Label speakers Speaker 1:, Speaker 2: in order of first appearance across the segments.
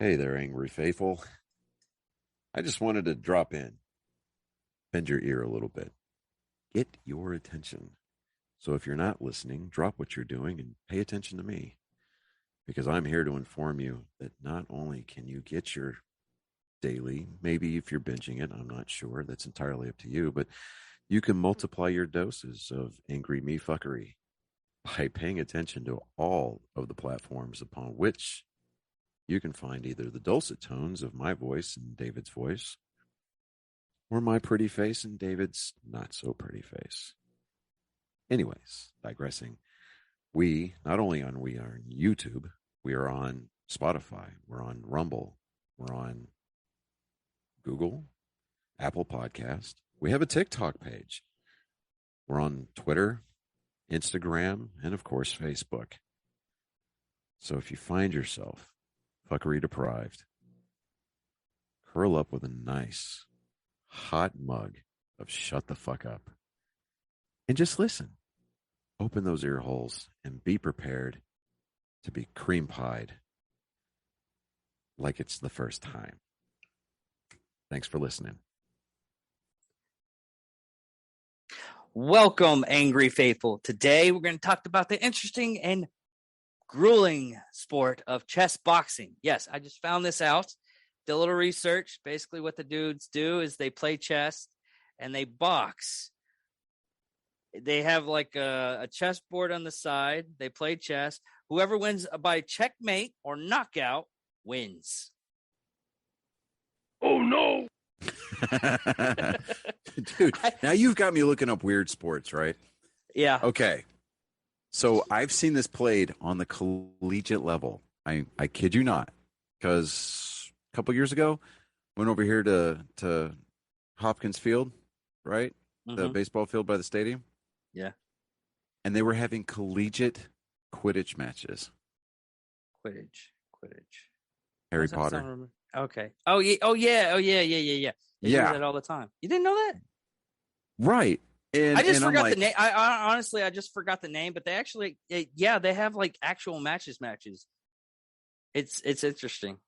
Speaker 1: Hey there, angry faithful. I just wanted to drop in, bend your ear a little bit, get your attention. So if you're not listening, drop what you're doing and pay attention to me, because I'm here to inform you that not only can you get your daily, maybe if you're binging it, I'm not sure, that's entirely up to you, but you can multiply your doses of angry me fuckery by paying attention to all of the platforms upon which you can find either the dulcet tones of my voice and David's voice, or my pretty face and David's not so pretty face. Anyways, digressing, we not only we are on YouTube, we are on Spotify, we're on Rumble, we're on Google, Apple Podcast. We have a TikTok page. We're on Twitter, Instagram, and of course, Facebook. So if you find yourself fuckery deprived, curl up with a nice hot mug of shut the fuck up and just listen. Open those ear holes and be prepared to be cream pied like it's the first time. Thanks for listening.
Speaker 2: Welcome, Angry Faithful. Today, we're going to talk about the interesting and grueling sport of chess boxing. Yes, I just found this out. Did a little research. Basically, what the dudes do is they play chess and they box. They have like a chessboard on the side. They play chess. Whoever wins by checkmate or knockout wins.
Speaker 1: Oh, no. Dude, now you've got me looking up weird sports, right?
Speaker 2: Yeah.
Speaker 1: Okay. So I've seen this played on the collegiate level. I kid you not, because a couple years ago, went over here to Hopkins Field, right? Mm-hmm. The baseball field by the stadium.
Speaker 2: Yeah.
Speaker 1: And they were having collegiate Quidditch matches.
Speaker 2: Quidditch.
Speaker 1: Harry Potter.
Speaker 2: Okay. Oh yeah. They do that all the time. You didn't know that?
Speaker 1: Right. And
Speaker 2: I just forgot the name. I honestly just forgot the name, but they actually, they have like actual matches. It's interesting.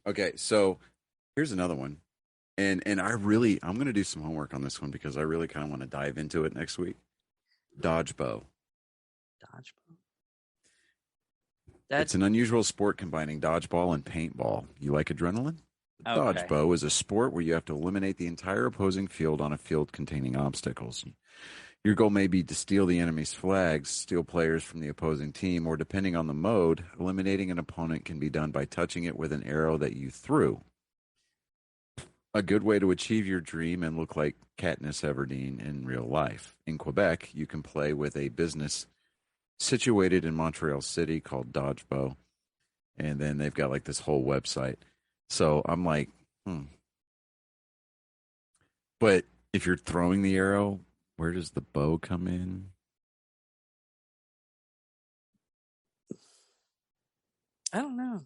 Speaker 1: Okay, so here's another one. And I'm going to do some homework on this one because I really kind of want to dive into it next week. Dodgeball. It's an unusual sport combining dodgeball and paintball. You like adrenaline? Okay. Dodgeball is a sport where you have to eliminate the entire opposing field on a field containing obstacles. Your goal may be to steal the enemy's flags, steal players from the opposing team, or depending on the mode, eliminating an opponent can be done by touching it with an arrow that you threw. A good way to achieve your dream and look like Katniss Everdeen in real life. In Quebec, you can play with a business situated in Montreal City called Dodgeball, and then they've got like this whole website. So I'm like, But if you're throwing the arrow, where does the bow come in?
Speaker 2: I don't know.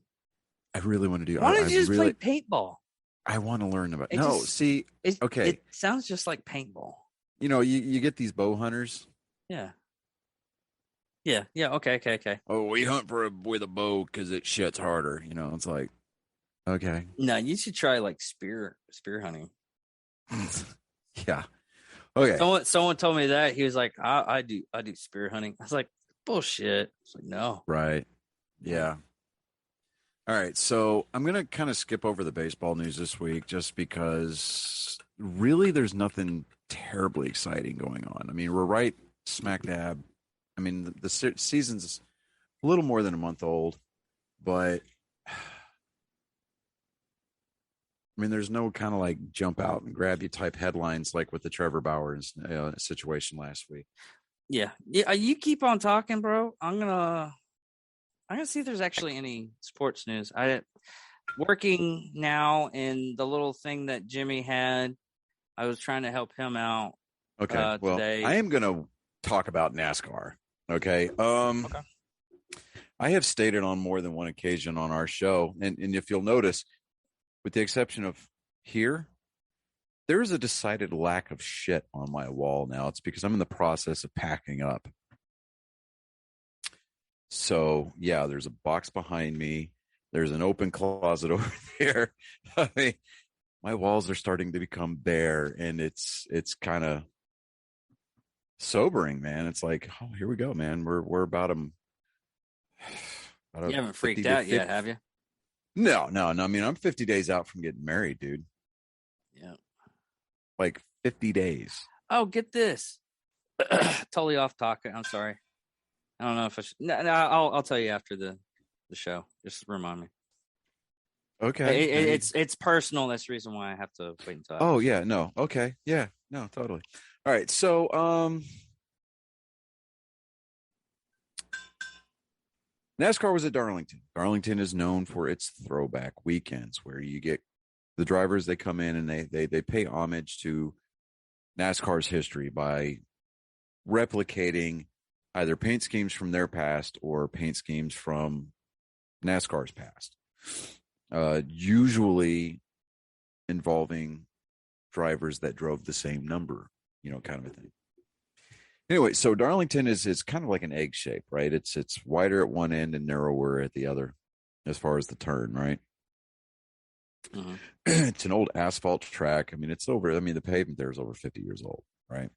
Speaker 1: I really want to do.
Speaker 2: Why don't you just play paintball?
Speaker 1: I want to learn about.
Speaker 2: Okay.
Speaker 1: It
Speaker 2: sounds just like paintball.
Speaker 1: You know, you get these bow hunters.
Speaker 2: Yeah. Okay.
Speaker 1: Oh, we hunt with a bow because it shits harder. You know, it's like, okay.
Speaker 2: No, you should try like spear hunting.
Speaker 1: Yeah. Okay.
Speaker 2: Someone told me that. He was like, I do spear hunting. I was like, bullshit. I was like, no.
Speaker 1: Right. Yeah. All right. So I'm going to kind of skip over the baseball news this week just because really there's nothing terribly exciting going on. I mean, we're right smack dab. I mean, the season's a little more than a month old, but I mean, there's no kind of like jump out and grab you type headlines like with the Trevor Bauer situation last week.
Speaker 2: Yeah. You keep on talking, bro. I'm gonna see if there's actually any sports news. Working now in the little thing that Jimmy had. I was trying to help him out.
Speaker 1: Okay. Well,
Speaker 2: today.
Speaker 1: I am gonna talk about NASCAR. Okay. Okay. I have stated on more than one occasion on our show, and if you'll notice, with the exception of here,
Speaker 3: there's a decided lack of shit on my wall now. It's because I'm in the process of packing up. So yeah, there's a box behind me. There's an open closet over there. I mean, my walls are starting to become bare, and it's kind of sobering, man. It's like, oh, here we go, man. We're about
Speaker 2: You haven't freaked out yet, have you?
Speaker 3: No. I mean, I'm 50 days out from getting married, dude.
Speaker 2: Yeah.
Speaker 3: Like 50 days.
Speaker 2: Oh, get this. Totally off topic. I'm sorry. I don't know if I should. No, I'll tell you after the show. Just remind me.
Speaker 3: Okay.
Speaker 2: It's personal. That's the reason why I have to wait until.
Speaker 3: Oh yeah, no. Okay. Yeah. No, totally. All right. So NASCAR was at Darlington. Darlington is known for its throwback weekends where you get the drivers, they come in and they pay homage to NASCAR's history by replicating either paint schemes from their past or paint schemes from NASCAR's past. Usually involving drivers that drove the same number, kind of a thing. Anyway, so Darlington is kind of like an egg shape, right? It's wider at one end and narrower at the other as far as the turn, right?
Speaker 2: Mm-hmm.
Speaker 3: It's an old asphalt track. I mean, the pavement there is over 50 years old, right?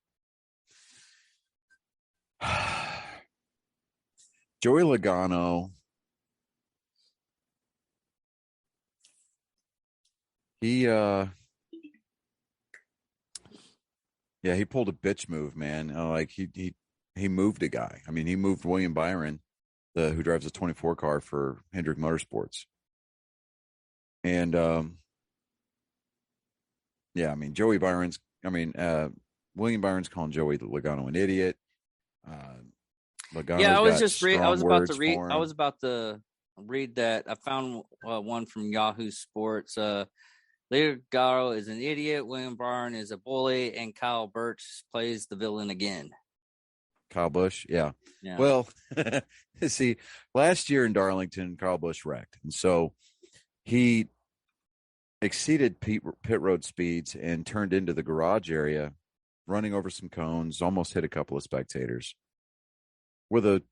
Speaker 3: Joey Logano, he pulled a bitch move, man. Like he moved a guy. I mean, he moved William Byron, who drives a 24 car for Hendrick Motorsports. And I mean, William Byron's calling Joey Logano an idiot.
Speaker 2: I was about to read that. I found one from Yahoo Sports. Logano is an idiot. William Byron is a bully, and Kyle Busch plays the villain again.
Speaker 3: Kyle Busch, yeah. Well, see, last year in Darlington, Kyle Busch wrecked, and so he exceeded pit road speeds and turned into the garage area, running over some cones, almost hit a couple of spectators with a,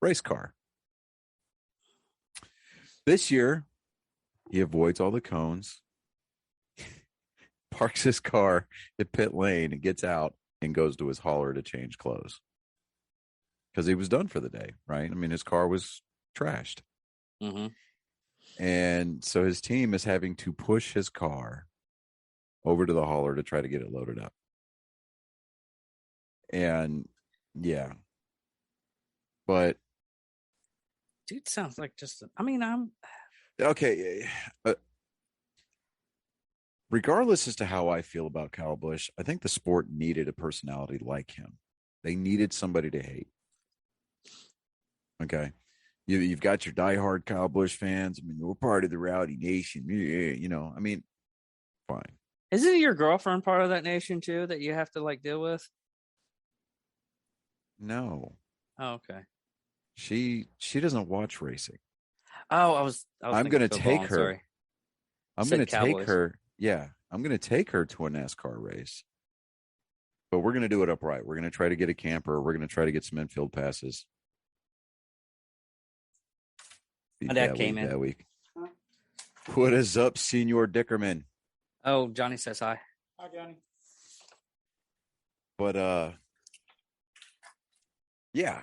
Speaker 3: race car. This year, he avoids all the cones, parks his car at pit lane and gets out and goes to his hauler to change clothes because he was done for the day, right? I mean, his car was trashed.
Speaker 2: Mm-hmm.
Speaker 3: And so his team is having to push his car over to the hauler to try to get it loaded up. And yeah, but
Speaker 2: dude sounds like I'm
Speaker 3: okay. Regardless as to how I feel about Kyle Busch, I think the sport needed a personality like him. They needed somebody to hate. Okay. You've got your diehard Kyle Busch fans. I mean, we're part of the Rowdy Nation. I mean, fine.
Speaker 2: Isn't your girlfriend part of that nation too that you have to deal with?
Speaker 3: No.
Speaker 2: Oh, okay.
Speaker 3: She doesn't watch racing.
Speaker 2: Oh,
Speaker 3: I'm going to take her.
Speaker 2: Sorry.
Speaker 3: I'm going to take her. Yeah, I'm going to take her to a NASCAR race. But we're going to do it upright. We're going to try to get a camper. We're going to try to get some infield passes.
Speaker 2: My dad came in
Speaker 3: that week. What is up, Senor Dickerman?
Speaker 2: Oh, Johnny says hi.
Speaker 4: Hi, Johnny.
Speaker 3: But yeah.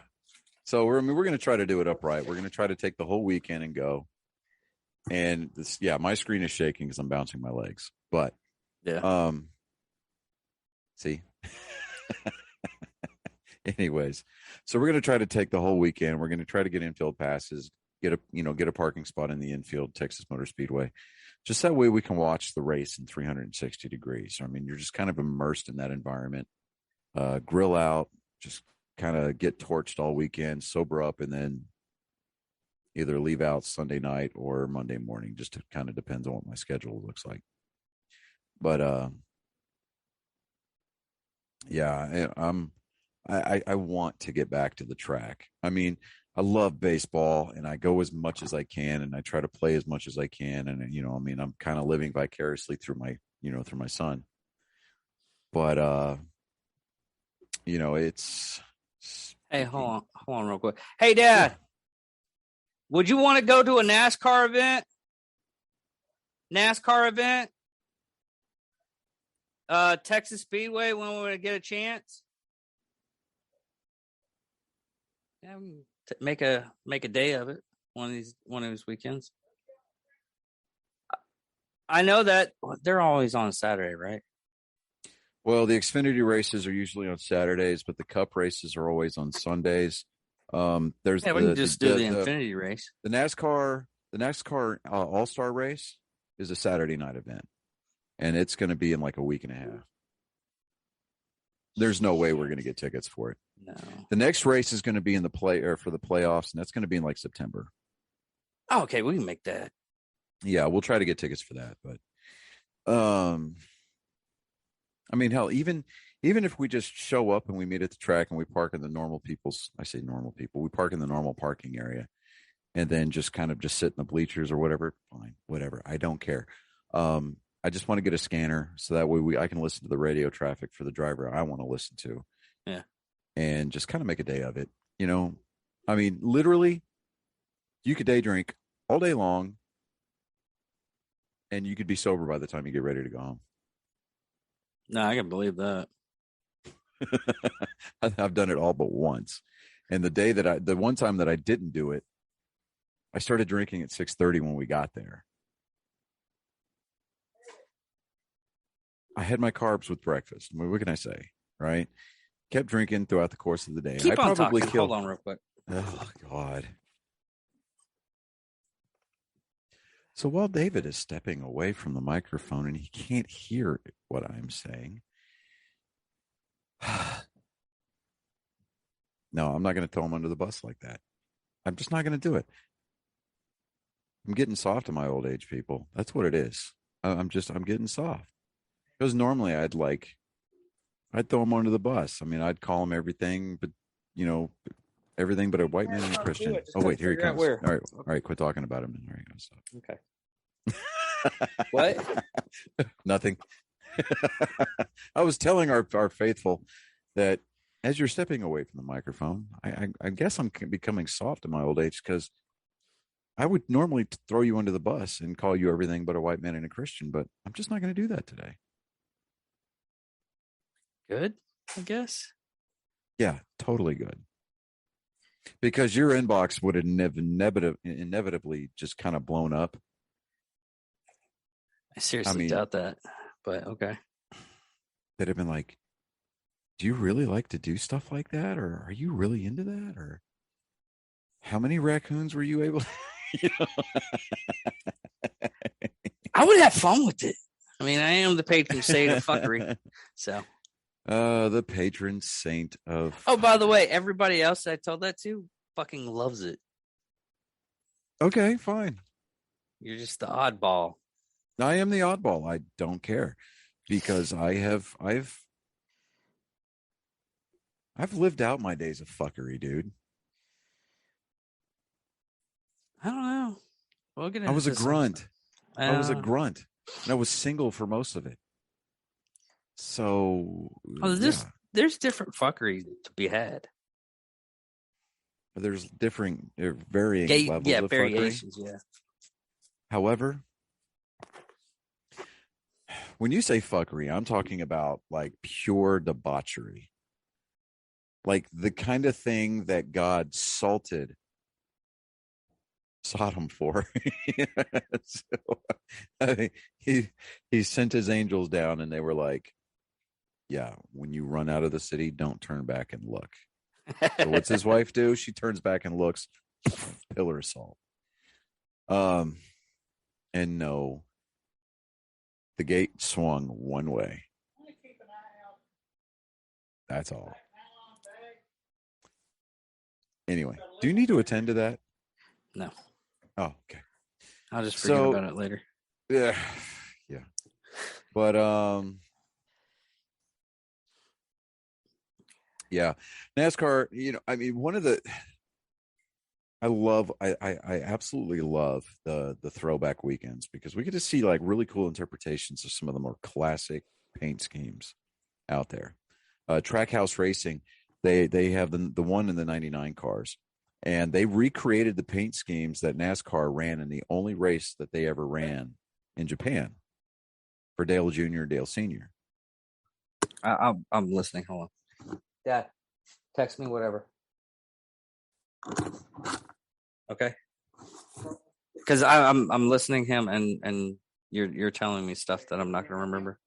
Speaker 3: So we're going to try to do it upright. We're going to try to take the whole weekend and go. And my screen is shaking because I'm bouncing my legs. But see. Anyways, so we're going to try to take the whole weekend. We're going to try to get infield passes, get a parking spot in the infield, Texas Motor Speedway. Just that way we can watch the race in 360 degrees. I mean, you're just kind of immersed in that environment. Grill out, just kind of get torched all weekend, sober up, and then either leave out Sunday night or Monday morning. Just kind of depends on what my schedule looks like. But I want to get back to the track. I mean, I love baseball and I go as much as I can and I try to play as much as I can. And, I'm kind of living vicariously through through my son. But it's
Speaker 2: Hey, hold on real quick. Hey, Dad, would you want to go to a NASCAR event? Texas Speedway when we get a chance. Yeah, make a day of it one of these weekends. I know that they're always on Saturday, right?
Speaker 3: Well, the Xfinity races are usually on Saturdays, but the Cup races are always on Sundays. There's
Speaker 2: we can just do the Infinity race.
Speaker 3: The NASCAR All-Star race is a Saturday night event, and it's going to be in like a week and a half. There's no way we're going to get tickets for it.
Speaker 2: No.
Speaker 3: The next race is going to be in the for the playoffs, and that's going to be in like September.
Speaker 2: Oh, okay, we can make that.
Speaker 3: Yeah, we'll try to get tickets for that, but I mean, hell, even if we just show up and we meet at the track and we park in the normal we park in the normal parking area and then just kind of just sit in the bleachers or whatever, fine, whatever. I don't care. I just want to get a scanner so that way I can listen to the radio traffic for the driver I want to listen to.
Speaker 2: Yeah.
Speaker 3: And just kind of make a day of it. I mean, literally, you could day drink all day long and you could be sober by the time you get ready to go home.
Speaker 2: No, I can believe that.
Speaker 3: I've done it all but once. And the one time that I didn't do it, I started drinking at 6:30 when we got there. I had my carbs with breakfast. What can I say, right? Kept drinking throughout the course of the day.
Speaker 2: Keep on
Speaker 3: probably
Speaker 2: talking. Hold on real quick.
Speaker 3: Oh, God. So while David is stepping away from the microphone and he can't hear what I'm saying, no, I'm not going to throw him under the bus like that. I'm just not going to do it. I'm getting soft in my old age, people. That's what it is. I'm getting soft. Because normally I'd throw him under the bus. I mean, I'd call him everything, but everything but a white man and a Christian. Oh wait, here he comes. All right, quit talking about him. There he goes.
Speaker 2: Okay. What?
Speaker 3: Nothing. I was telling our faithful that as you're stepping away from the microphone, I guess I'm becoming soft in my old age because I would normally throw you under the bus and call you everything but a white man and a Christian, but I'm just not going to do that today.
Speaker 2: Good, I guess.
Speaker 3: Yeah, totally good. Because your inbox would have inevitably just kind of blown up.
Speaker 2: I seriously doubt that, but okay.
Speaker 3: They'd have been like, do you really like to do stuff like that? Or are you really into that? Or how many raccoons were you able to,
Speaker 2: I would have fun with it. I mean, I am the patron saint of fuckery. So.
Speaker 3: The patron saint of.
Speaker 2: Oh, by the way, everybody else I told that to fucking loves it.
Speaker 3: Okay, fine.
Speaker 2: You're just the oddball.
Speaker 3: I am the oddball. I don't care because I've lived out my days of fuckery, dude.
Speaker 2: I don't know.
Speaker 3: I was a grunt. I was a grunt, and I was single for most of it. So
Speaker 2: there's different fuckery to be had.
Speaker 3: There's varying levels of
Speaker 2: variations.
Speaker 3: Fuckery.
Speaker 2: Yeah.
Speaker 3: However, when you say fuckery, I'm talking about like pure debauchery, like the kind of thing that God salted Sodom for. He sent his angels down, and they were like, yeah, when you run out of the city, don't turn back and look. So what's his wife do? She turns back and looks, pillar of salt. And no, the gate swung one way. That's all. Anyway, do you need to attend to that?
Speaker 2: No.
Speaker 3: Oh, okay.
Speaker 2: I'll just forget about it later.
Speaker 3: Yeah. But yeah, NASCAR, I mean, one of the I absolutely love the throwback weekends because we get to see like really cool interpretations of some of the more classic paint schemes out there. Trackhouse Racing, they have the one in the 99 cars, and they recreated the paint schemes that NASCAR ran in the only race that they ever ran in Japan for Dale Jr. Dale Sr.
Speaker 2: I'm listening. Hold on. Dad, text me whatever. Okay. Because I'm listening to him and you're telling me stuff that I'm not going to remember.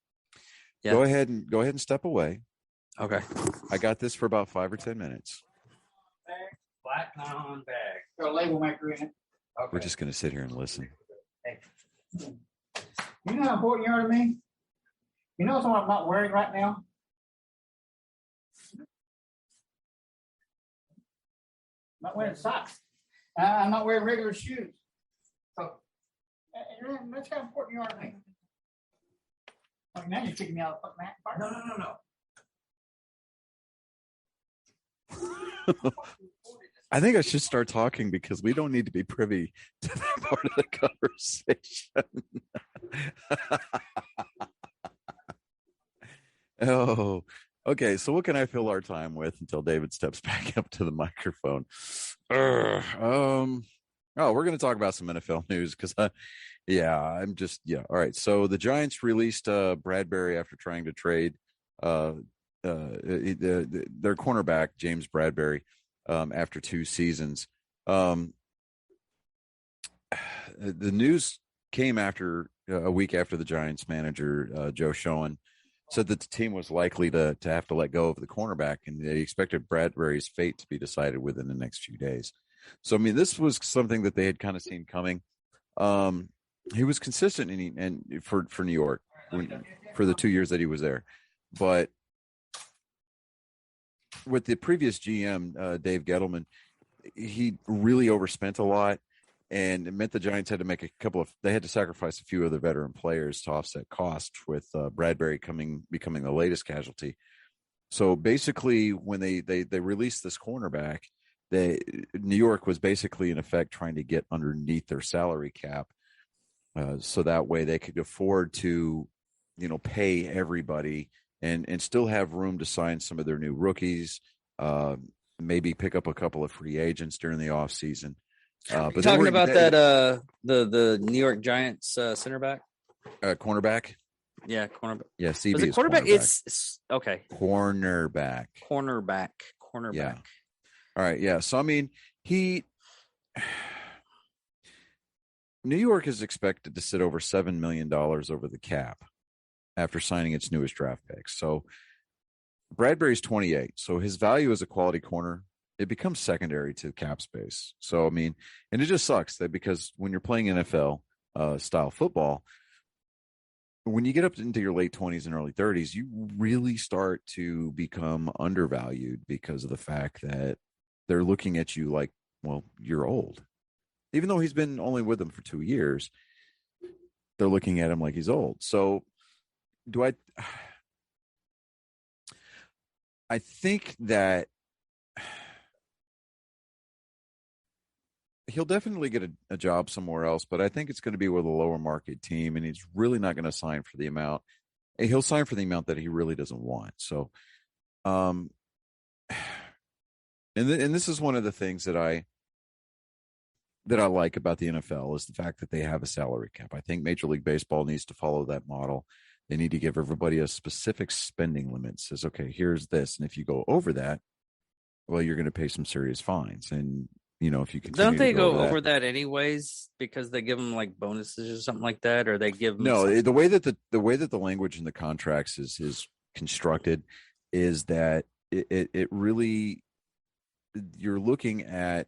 Speaker 2: Yeah.
Speaker 3: Go ahead and step away.
Speaker 2: Okay.
Speaker 3: I got this for about 5 or 10 minutes.
Speaker 2: Black nylon bag.
Speaker 4: Got a label maker in it.
Speaker 2: Okay.
Speaker 3: We're just going to sit here and listen.
Speaker 2: Hey.
Speaker 4: You know how important you are to me? You know something I'm not wearing right now? I'm not wearing socks. I'm not wearing regular shoes. So that's how important you are to me. Like now you're kicking me out of the mat. No.
Speaker 3: I think I should start talking because we don't need to be privy to that part of the conversation. Oh, okay. So what can I fill our time with until David steps back up to the microphone? Oh, we're going to talk about some NFL news because, all right. So the Giants released Bradbury after trying to trade their cornerback James Bradbury after 2 seasons. The news came after a week after the Giants manager Joe Schoen said that the team was likely to have to let go of the cornerback, and they expected Bradbury's fate to be decided within the next few days. So, I mean, this was something that they had kind of seen coming. He was consistent for New York for the 2 years that he was there, but with the previous GM, Dave Gettleman, he really overspent a lot, and it meant the Giants had to make they had to sacrifice a few of their veteran players to offset costs, with Bradbury becoming the latest casualty. So basically, when they released this cornerback, New York was basically in effect trying to get underneath their salary cap, so that way they could afford to, pay everybody and still have room to sign some of their new rookies, maybe pick up a couple of free agents during the offseason.
Speaker 2: But talking about the New York Giants center back,
Speaker 3: cornerback.
Speaker 2: Yeah, cornerback.
Speaker 3: Yeah, CB
Speaker 2: was it
Speaker 3: is
Speaker 2: quarterback.
Speaker 3: cornerback.
Speaker 2: It's okay.
Speaker 3: Cornerback.
Speaker 2: Yeah.
Speaker 3: All right. Yeah. So I mean, New York is expected to sit over $7 million over the cap after signing its newest draft pick. So Bradbury's 28. So his value as a quality corner, it becomes secondary to cap space. So, I mean, and it just sucks that because when you're playing NFL style football, when you get up into your late 20s and early 30s, you really start to become undervalued because of the fact that they're looking at you like, well, you're old. Even though he's been only with them for 2 years, they're looking at him like he's old. So I think that he'll definitely get a job somewhere else, but I think it's going to be with a lower market team, and he's really not going to sign for the amount. He'll sign for the amount that he really doesn't want. So, and this is one of the things that I like about the NFL is the fact that they have a salary cap. I think Major League Baseball needs to follow that model. They need to give everybody a specific spending limit. It says, okay, here's this. And if you go over that, well, you're going to pay some serious fines. And, if you continue
Speaker 2: don't they
Speaker 3: to
Speaker 2: go over that anyways because they give them like bonuses or something like that, or they give them
Speaker 3: the way that the language in the contracts is constructed is that it really, you're looking at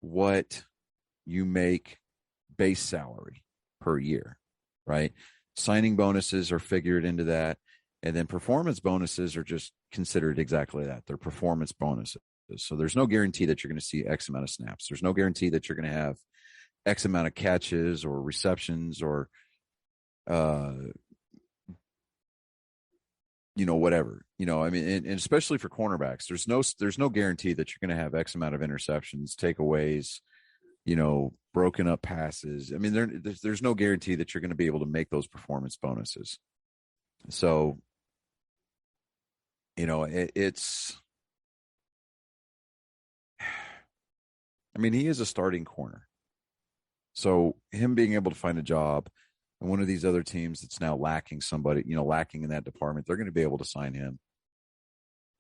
Speaker 3: what you make base salary per year, right? Signing bonuses are figured into that, and then performance bonuses are just considered exactly that. They're performance bonuses. So there's no guarantee that you're going to see X amount of snaps. There's no guarantee that you're going to have X amount of catches or receptions or, whatever. I mean, and especially for cornerbacks, there's no guarantee that you're going to have X amount of interceptions, takeaways, broken up passes. I mean, there's no guarantee that you're going to be able to make those performance bonuses. So, it's. I mean, he is a starting corner. So him being able to find a job and one of these other teams that's now lacking somebody, lacking in that department, they're going to be able to sign him.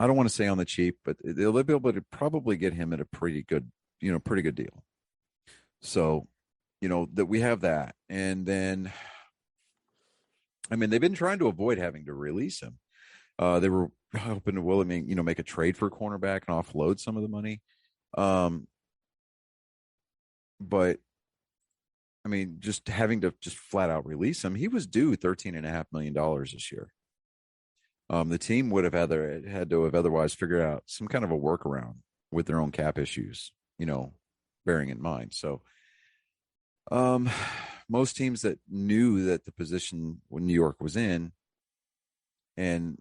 Speaker 3: I don't want to say on the cheap, but they'll be able to probably get him at a pretty good deal. So, that we have that. And then, I mean, they've been trying to avoid having to release him. They were hoping to make a trade for a cornerback and offload some of the money. But I mean, just having to just flat out release him, he was due $13.5 million this year. The team would have had to have otherwise figured out some kind of a workaround with their own cap issues, bearing in mind. So, most teams that knew that the position when New York was in and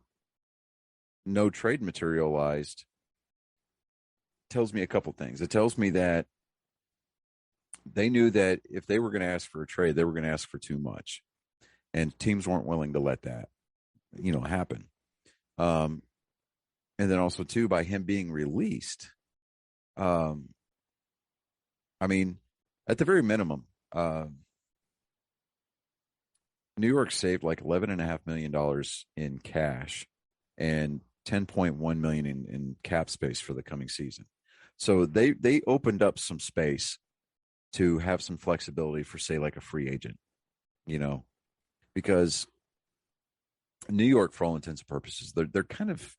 Speaker 3: no trade materialized tells me a couple things. It tells me that they knew that if they were going to ask for a trade, they were going to ask for too much, and teams weren't willing to let that, happen. And then also too, by him being released, I mean, at the very minimum, New York saved like $11.5 million in cash and $10.1 million in cap space for the coming season. So they opened up some space to have some flexibility for, say, like a free agent, because New York, for all intents and purposes, they're kind of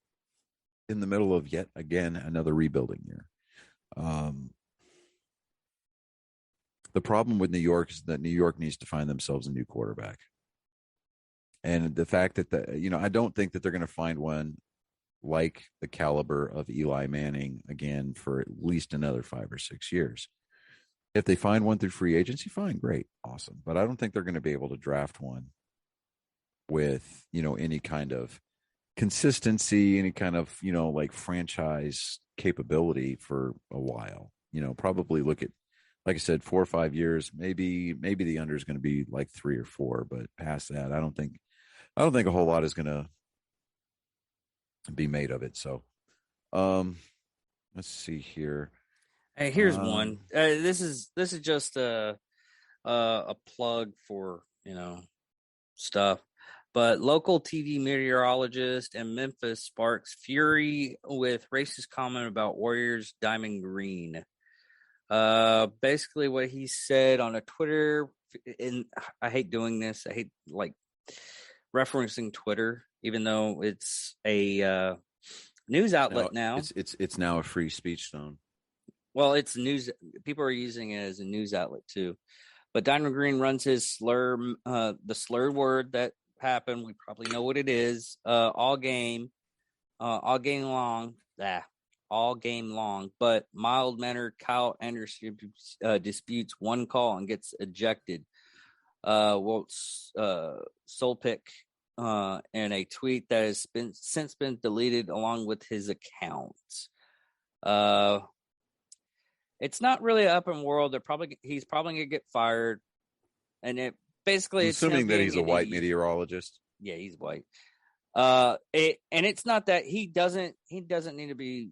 Speaker 3: in the middle of yet again another rebuilding year. The problem with New York is that New York needs to find themselves a new quarterback. And the fact that I don't think that they're going to find one like the caliber of Eli Manning again for at least another 5 or 6 years. If they find one through free agency, fine, great, awesome. But I don't think they're going to be able to draft one with, any kind of consistency, any kind of, like franchise capability for a while. Probably look at, like I said, 4 or 5 years. Maybe the under is going to be like 3 or 4, but past that, I don't think a whole lot is going to be made of it. So, let's see here.
Speaker 2: Hey, here's one. This is just a plug for stuff. But local TV meteorologist in Memphis sparks fury with racist comment about Warriors Diamond Green. Basically what he said on a Twitter, and I hate doing this. I hate referencing Twitter, even though it's a news outlet now.
Speaker 3: It's now a free speech zone.
Speaker 2: Well, it's news. People are using it as a news outlet too. But Diamond Green runs his the slurred word that happened. We probably know what it is. All game long. But mild-mannered Kyle Anderson disputes one call and gets ejected. Walt Solpick in a tweet that has since been deleted along with his account. It's not really an open world. He's probably gonna get fired, and it basically
Speaker 3: assuming that he's a white meteorologist.
Speaker 2: Yeah, he's white. And it's not that he doesn't need to be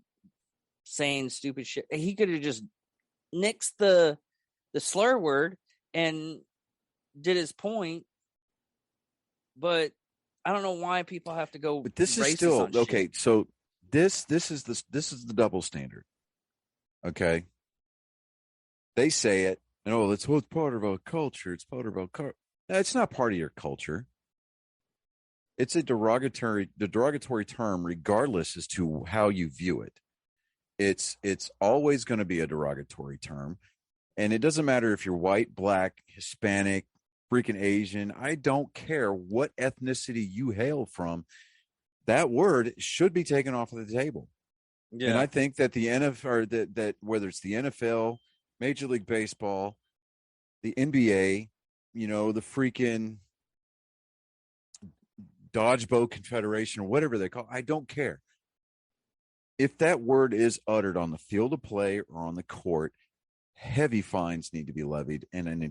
Speaker 2: saying stupid shit. He could have just nixed the slur word and did his point. But I don't know why people have to go.
Speaker 3: But this is still okay. Shit. So this is the double standard. Okay. They say it, and it's part of our culture. It's part of our culture. No, it's not part of your culture. It's a derogatory term, regardless as to how you view it. It's always going to be a derogatory term, and it doesn't matter if you're white, black, Hispanic, freaking Asian. I don't care what ethnicity you hail from. That word should be taken off of the table. Yeah. And I think that the NFL, or that whether it's the NFL, Major League Baseball, the NBA, the freaking Dodge Bow Confederation or whatever they call it. I don't care. If that word is uttered on the field of play or on the court, heavy fines need to be levied, and an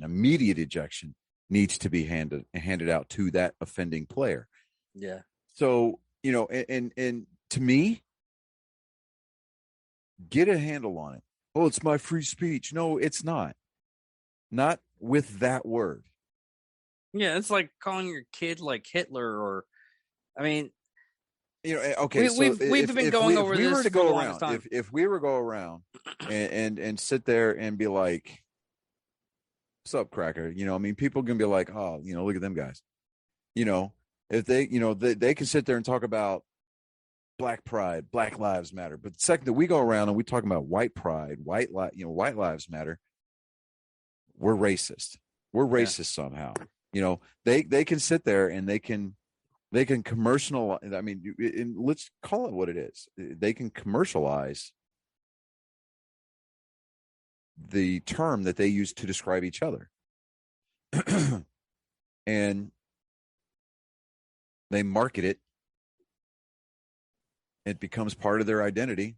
Speaker 3: immediate ejection needs to be handed out to that offending player.
Speaker 2: Yeah.
Speaker 3: So, and to me, get a handle on it. Oh, it's my free speech. No, it's not. Not with that word.
Speaker 2: Yeah, it's like calling your kid like Hitler, or, I mean,
Speaker 3: okay.
Speaker 2: We've been going over this for the longest time.
Speaker 3: If we were to go around and sit there and be like, "What's up, cracker?" People can be like, "Oh, look at them guys." If they can sit there and talk about Black pride, Black Lives Matter, but the second that we go around and we talk about white pride, white lives matter, we're racist. We're racist somehow. They can sit there and they can commercialize. Let's call it what it is. They can commercialize the term that they use to describe each other. And they market it. It becomes part of their identity.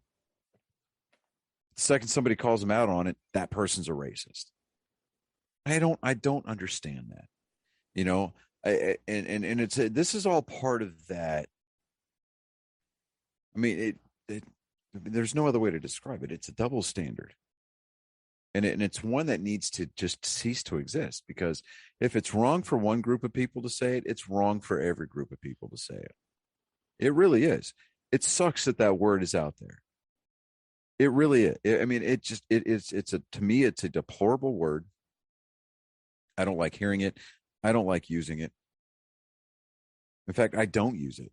Speaker 3: The second somebody calls them out on it, that person's a racist. I don't understand that. And it's this is all part of that. There's no other way to describe it. It's a double standard. And it's one that needs to just cease to exist, because if it's wrong for one group of people to say it, it's wrong for every group of people to say it. It really is. It sucks that word is out there. It really is. To me, it's a deplorable word. I don't like hearing it. I don't like using it. In fact, I don't use it.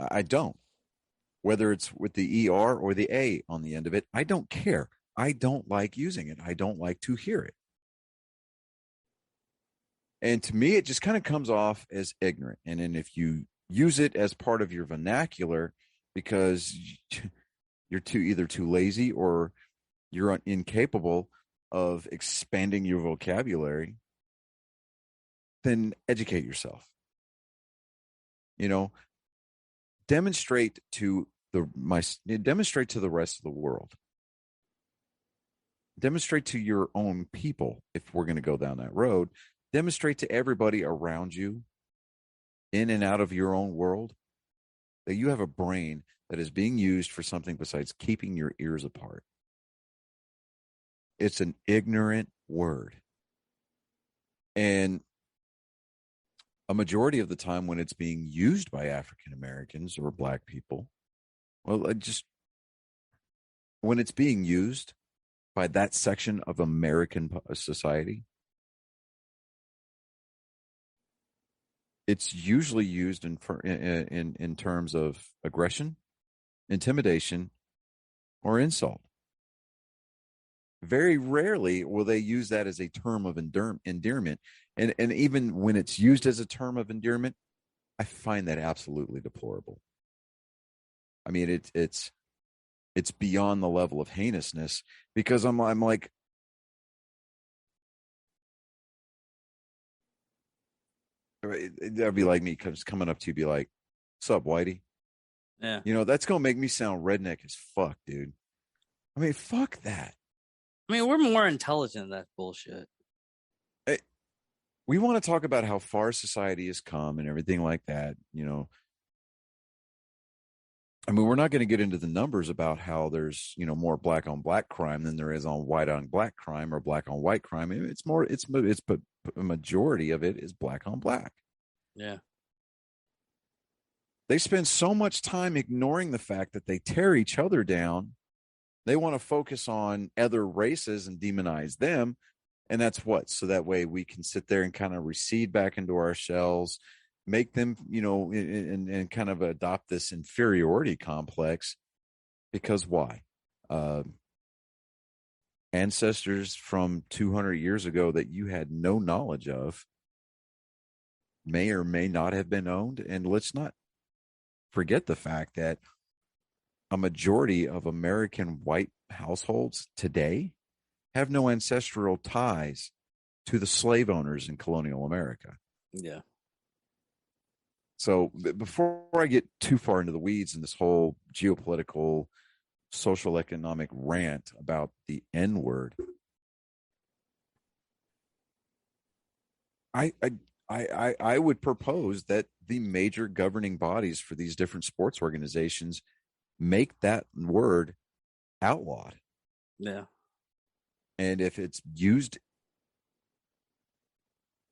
Speaker 3: I don't. Whether it's with the ER or the A on the end of it, I don't care. I don't like using it. I don't like to hear it. And to me, it just kind of comes off as ignorant. And then if you use it as part of your vernacular because you're either too lazy or you're incapable of expanding your vocabulary, then educate yourself. Demonstrate to the rest of the world. Demonstrate to your own people, if we're going to go down that road. Demonstrate to everybody around you, in and out of your own world, that you have a brain that is being used for something besides keeping your ears apart. It's an ignorant word. And a majority of the time when it's being used by African Americans or Black people, when it's being used by that section of American society, it's usually used in terms of aggression, intimidation, or insult. Very rarely will they use that as a term of endearment. And even when it's used as a term of endearment, I find that absolutely deplorable. It's beyond the level of heinousness, because I'm like, that'd be like me coming up to you, be like, "What's up, Whitey?"
Speaker 2: Yeah.
Speaker 3: That's gonna make me sound redneck as fuck, dude. Fuck that.
Speaker 2: We're more intelligent than that bullshit.
Speaker 3: We want to talk about how far society has come and everything like that. We're not going to get into the numbers about how there's, more black on black crime than there is on white on black crime or black on white crime. But a majority of it is black on black.
Speaker 2: Yeah.
Speaker 3: They spend so much time ignoring the fact that they tear each other down. They want to focus on other races and demonize them. And that's so that way we can sit there and kind of recede back into our shells, make them, and kind of adopt this inferiority complex. Because why? Ancestors from 200 years ago that you had no knowledge of may or may not have been owned. And let's not forget the fact that a majority of American white households today have no ancestral ties to the slave owners in colonial America.
Speaker 2: Yeah.
Speaker 3: So before I get too far into the weeds in this whole geopolitical, social economic rant about the N word, I would propose that the major governing bodies for these different sports organizations make that word outlawed.
Speaker 2: Yeah.
Speaker 3: And if it's used,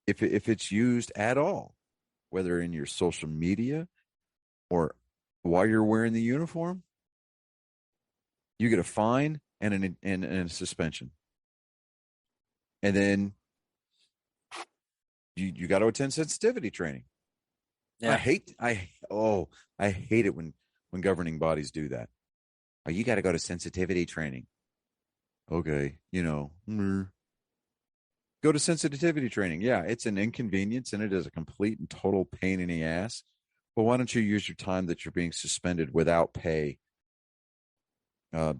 Speaker 3: if it's used at all, whether in your social media or while you're wearing the uniform, you get a fine and a suspension. And then you got to attend sensitivity training.
Speaker 2: Yeah.
Speaker 3: I hate it when governing bodies do that. Oh, you got to go to sensitivity training. Okay, go to sensitivity training. Yeah, it's an inconvenience and it is a complete and total pain in the ass. But why don't you use your time that you're being suspended without pay,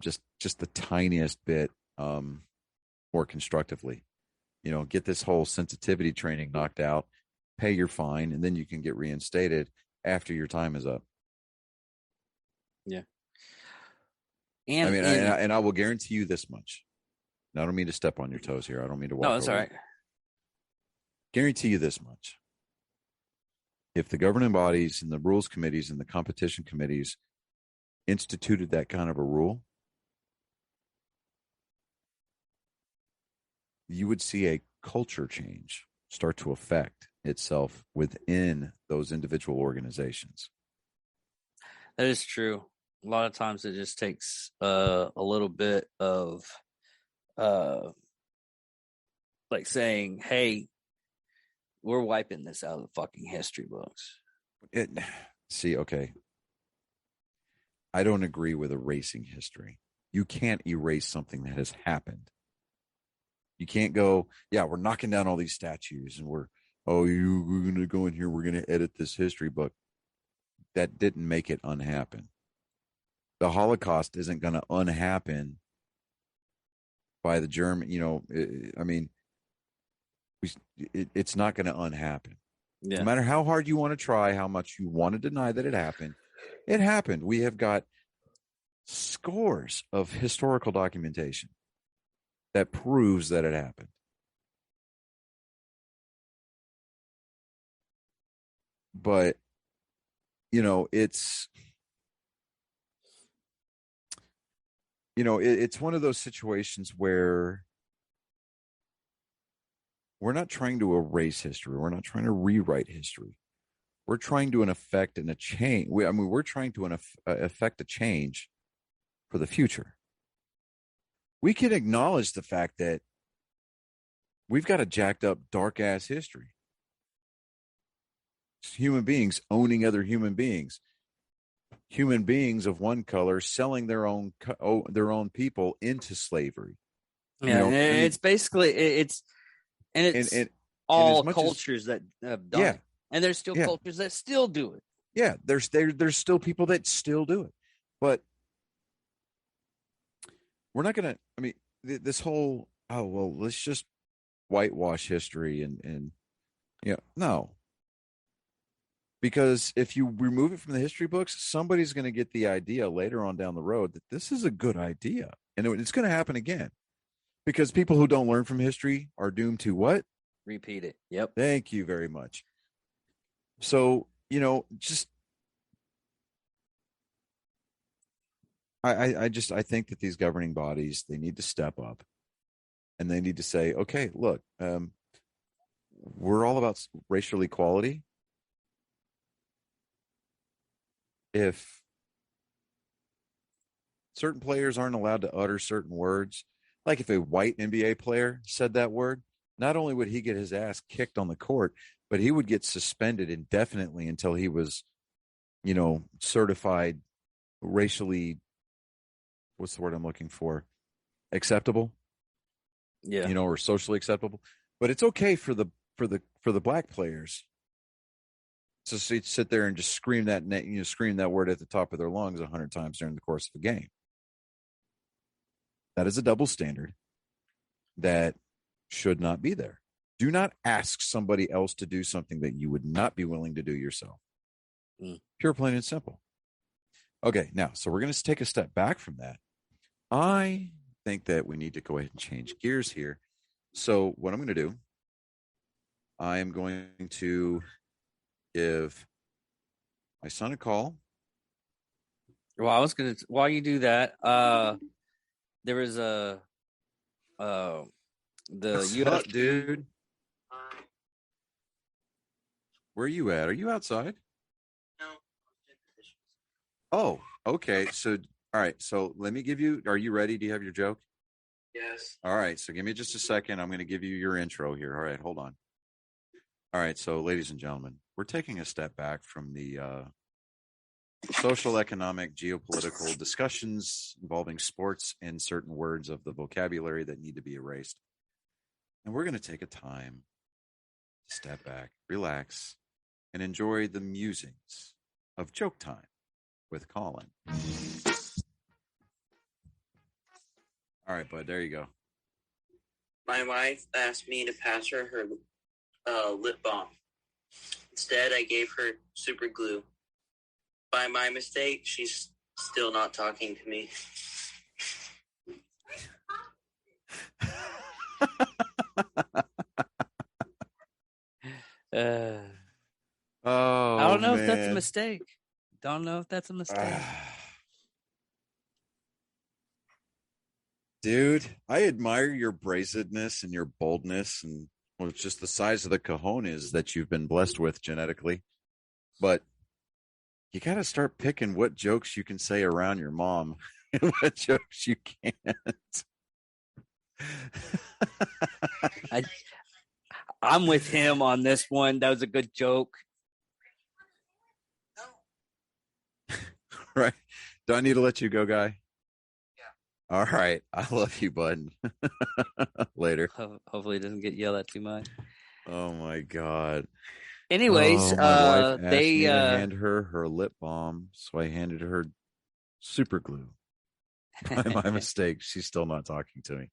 Speaker 3: just the tiniest bit more constructively? Get this whole sensitivity training knocked out, pay your fine, and then you can get reinstated after your time is up.
Speaker 2: Yeah.
Speaker 3: And I will guarantee you this much. And I don't mean to step on your toes here. I don't mean to walk
Speaker 2: No, that's
Speaker 3: over
Speaker 2: all right.
Speaker 3: you. Guarantee you this much. If the governing bodies and the rules committees and the competition committees instituted that kind of a rule, you would see a culture change start to affect itself within those individual organizations.
Speaker 2: That is true. A lot of times it just takes a little bit of like saying, hey, we're wiping this out of the fucking history books.
Speaker 3: Okay. I don't agree with erasing history. You can't erase something that has happened. You can't go, yeah, we're knocking down all these statues and we're going to go in here, we're going to edit this history book. That didn't make it unhappen. The Holocaust isn't going to unhappen by the German, it's not going to unhappen.
Speaker 2: Yeah.
Speaker 3: No matter how hard you want to try, how much you want to deny that it happened, it happened. We have got scores of historical documentation that proves that it happened. But, it's one of those situations where we're not trying to erase history. We're not trying to rewrite history. We're trying to affect a change. We're trying to affect a change for the future. We can acknowledge the fact that we've got a jacked up, dark ass history. It's human beings owning other human beings of one color selling their own people into slavery.
Speaker 2: Yeah, it's basically it's all cultures that have done it. And there's still cultures that still do it.
Speaker 3: Yeah, there's still people that still do it. But we're not going to, this whole, let's just whitewash history and no. Because if you remove it from the history books, somebody's going to get the idea later on down the road that this is a good idea. And it's going to happen again. Because people who don't learn from history are doomed to what?
Speaker 2: Repeat it. Yep.
Speaker 3: Thank you very much. So, I think that these governing bodies, they need to step up and they need to say, okay, look, we're all about racial equality. If certain players aren't allowed to utter certain words, like if a white NBA player said that word, not only would he get his ass kicked on the court, but he would get suspended indefinitely until he was, certified racially, what's the word I'm looking for? Acceptable.
Speaker 2: Yeah.
Speaker 3: Or socially acceptable. But it's okay for the black players to sit there and just scream that word at the top of their lungs 100 times during the course of a game. That is a double standard that should not be there. Do not ask somebody else to do something that you would not be willing to do yourself. Pure, plain, and simple. Okay, now, so we're going to take a step back from that. I think that we need to go ahead and change gears here. So, what I'm going to do, I am going to give my son a call.
Speaker 2: Well, I was gonna while you do that, there was the
Speaker 3: What's
Speaker 2: UFC
Speaker 3: up, dude? Where are you at? Are you outside?
Speaker 5: No.
Speaker 3: Oh, okay. So, all right. So, let me give you. Are you ready? Do you have your joke?
Speaker 5: Yes.
Speaker 3: All right. So, give me just a second. I'm going to give you your intro here. All right. Hold on. All right. So, ladies and gentlemen, we're taking a step back from the social, economic, geopolitical discussions involving sports and certain words of the vocabulary that need to be erased. And we're going to take a time to step back, relax, and enjoy the musings of Joke Time with Colin. All right, bud, there you go.
Speaker 5: My wife asked me to pass her lip balm. Instead, I gave her super glue. By my mistake, she's still not talking to me.
Speaker 3: Oh,
Speaker 2: I don't know if that's a
Speaker 3: man.
Speaker 2: mistake. Don't know if that's a mistake.
Speaker 3: Dude, I admire your brazeness and your boldness and well, it's just the size of the cojones that you've been blessed with genetically. But you got to start picking what jokes you can say around your mom and what jokes you can't.
Speaker 2: I'm with him on this one. That was a good joke.
Speaker 3: Right. Do I need to let you go, guy? Yeah. All right. I love you, bud. Later.
Speaker 2: Hopefully, it doesn't get yelled at too much.
Speaker 3: Oh, my God.
Speaker 2: Anyways,
Speaker 3: my wife asked
Speaker 2: they
Speaker 3: me to hand her lip balm, so I handed her super glue. By my mistake, she's still not talking to me.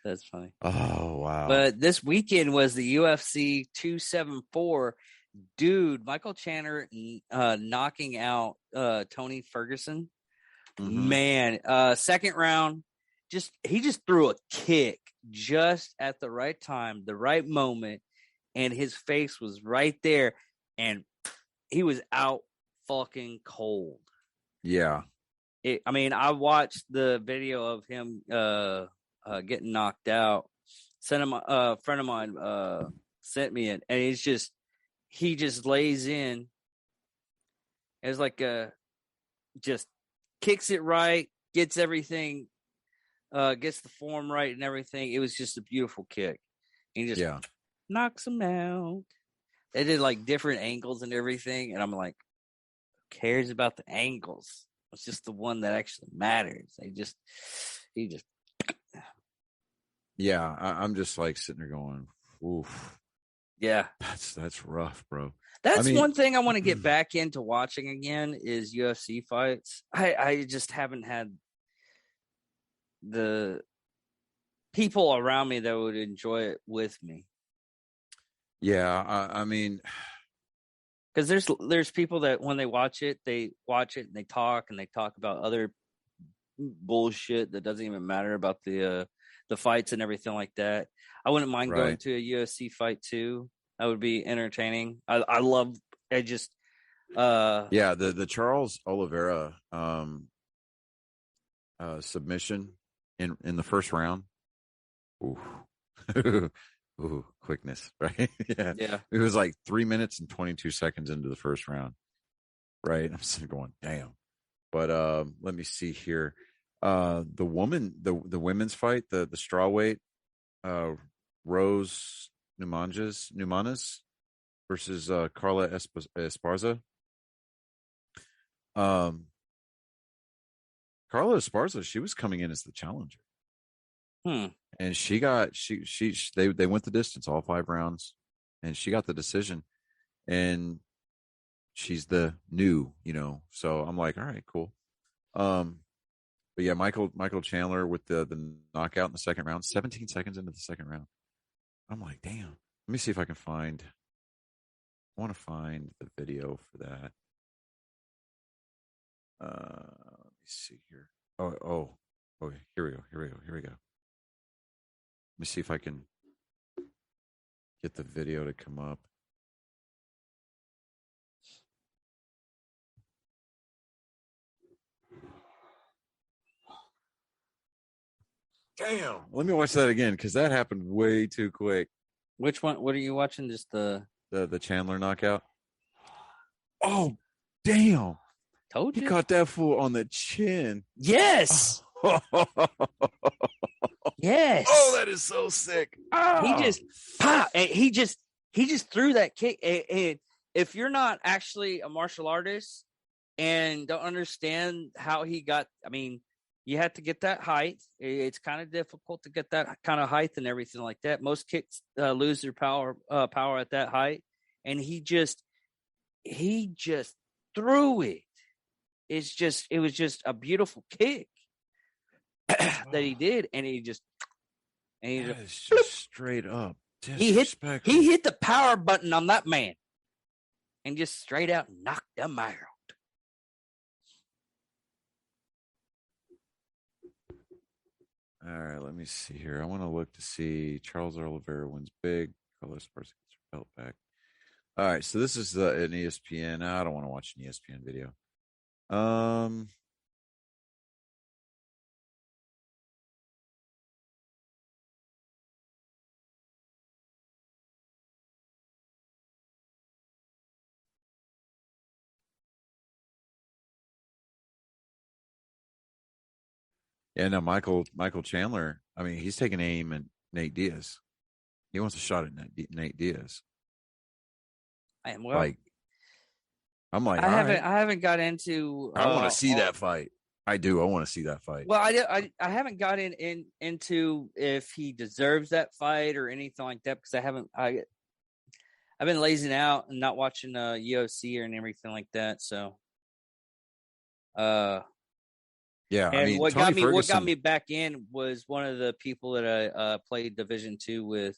Speaker 2: That's funny.
Speaker 3: Oh, wow.
Speaker 2: But this weekend was the UFC 274. Dude, Michael Chandler knocking out Tony Ferguson.
Speaker 3: Mhm.
Speaker 2: Man, second round, he just threw a kick just at the right time, the right moment, and his face was right there, and he was out fucking cold.
Speaker 3: Yeah.
Speaker 2: I watched the video of him getting knocked out. A friend of mine sent me it, and he just lays in. It's like just kicks it right, gets everything, gets the form right and everything. It was just a beautiful kick. He just knocks him out. They did like different angles and everything, and I'm like, who cares about the angles? It's just the one that actually matters. He just.
Speaker 3: Yeah, I'm just like sitting there going, oof.
Speaker 2: Yeah.
Speaker 3: That's rough, bro.
Speaker 2: That's one thing I want to get back into watching again is UFC fights. I just haven't had the people around me that would enjoy it with me.
Speaker 3: Yeah, I mean,
Speaker 2: because there's people that when they watch it and they talk about other bullshit that doesn't even matter about the fights and everything like that. I wouldn't mind going to a UFC fight too. That would be entertaining. The
Speaker 3: Charles Oliveira submission in the first round. Ooh. Ooh, quickness, right? Yeah. It was like 3 minutes and 22 seconds into the first round. Right. I'm sitting going, damn. But let me see here. The women's fight, the strawweight, Rose Namajunas versus Carla Esparza. Carla Esparza, she was coming in as the challenger. And they went the distance all 5 rounds, and she got the decision. And she's the new, So I'm like, all right, cool. But yeah, Michael Chandler with the knockout in the second round, 17 seconds into the second round. I'm like, damn. Let me see if I can find. I want to find the video for that. Let me see here. Oh, here we go. Here we go. Let me see if I can get the video to come up. Damn. Let me watch that again because that happened way too quick.
Speaker 2: Which one? What are you watching? Just the
Speaker 3: Chandler knockout. Oh, damn.
Speaker 2: told
Speaker 3: He
Speaker 2: you.
Speaker 3: caught that fool on the chin.
Speaker 2: Yes. Yes.
Speaker 3: Oh, that is so sick.
Speaker 2: He just pop, and he just threw that kick. And if you're not actually a martial artist and don't understand how he got, I mean, you have to get that height. It's kind of difficult to get that kind of height and everything like that. Most kicks lose their power at that height, and he just threw it. It was just a beautiful kick that he did, and he just
Speaker 3: just straight up.
Speaker 2: he hit the power button on that man, and just straight out knocked him out.
Speaker 3: All right, let me see here. I want to look to see Charles Oliveira wins big. Carlos Esparza gets her belt back. All right, so this is an ESPN. I don't want to watch an ESPN video. Yeah, no, Michael Chandler. I mean, he's taking aim at Nate Diaz. He wants a shot at Nate Diaz. I'm like,
Speaker 2: I haven't got into.
Speaker 3: I want to see that fight. I do. I want to see that fight.
Speaker 2: Well, I haven't gotten into if he deserves that fight or anything like that because I've been lazing out and not watching UFC or everything like that. So,
Speaker 3: yeah.
Speaker 2: And
Speaker 3: I mean,
Speaker 2: what
Speaker 3: Tony
Speaker 2: got
Speaker 3: Ferguson,
Speaker 2: me back in was one of the people that I played Division II with.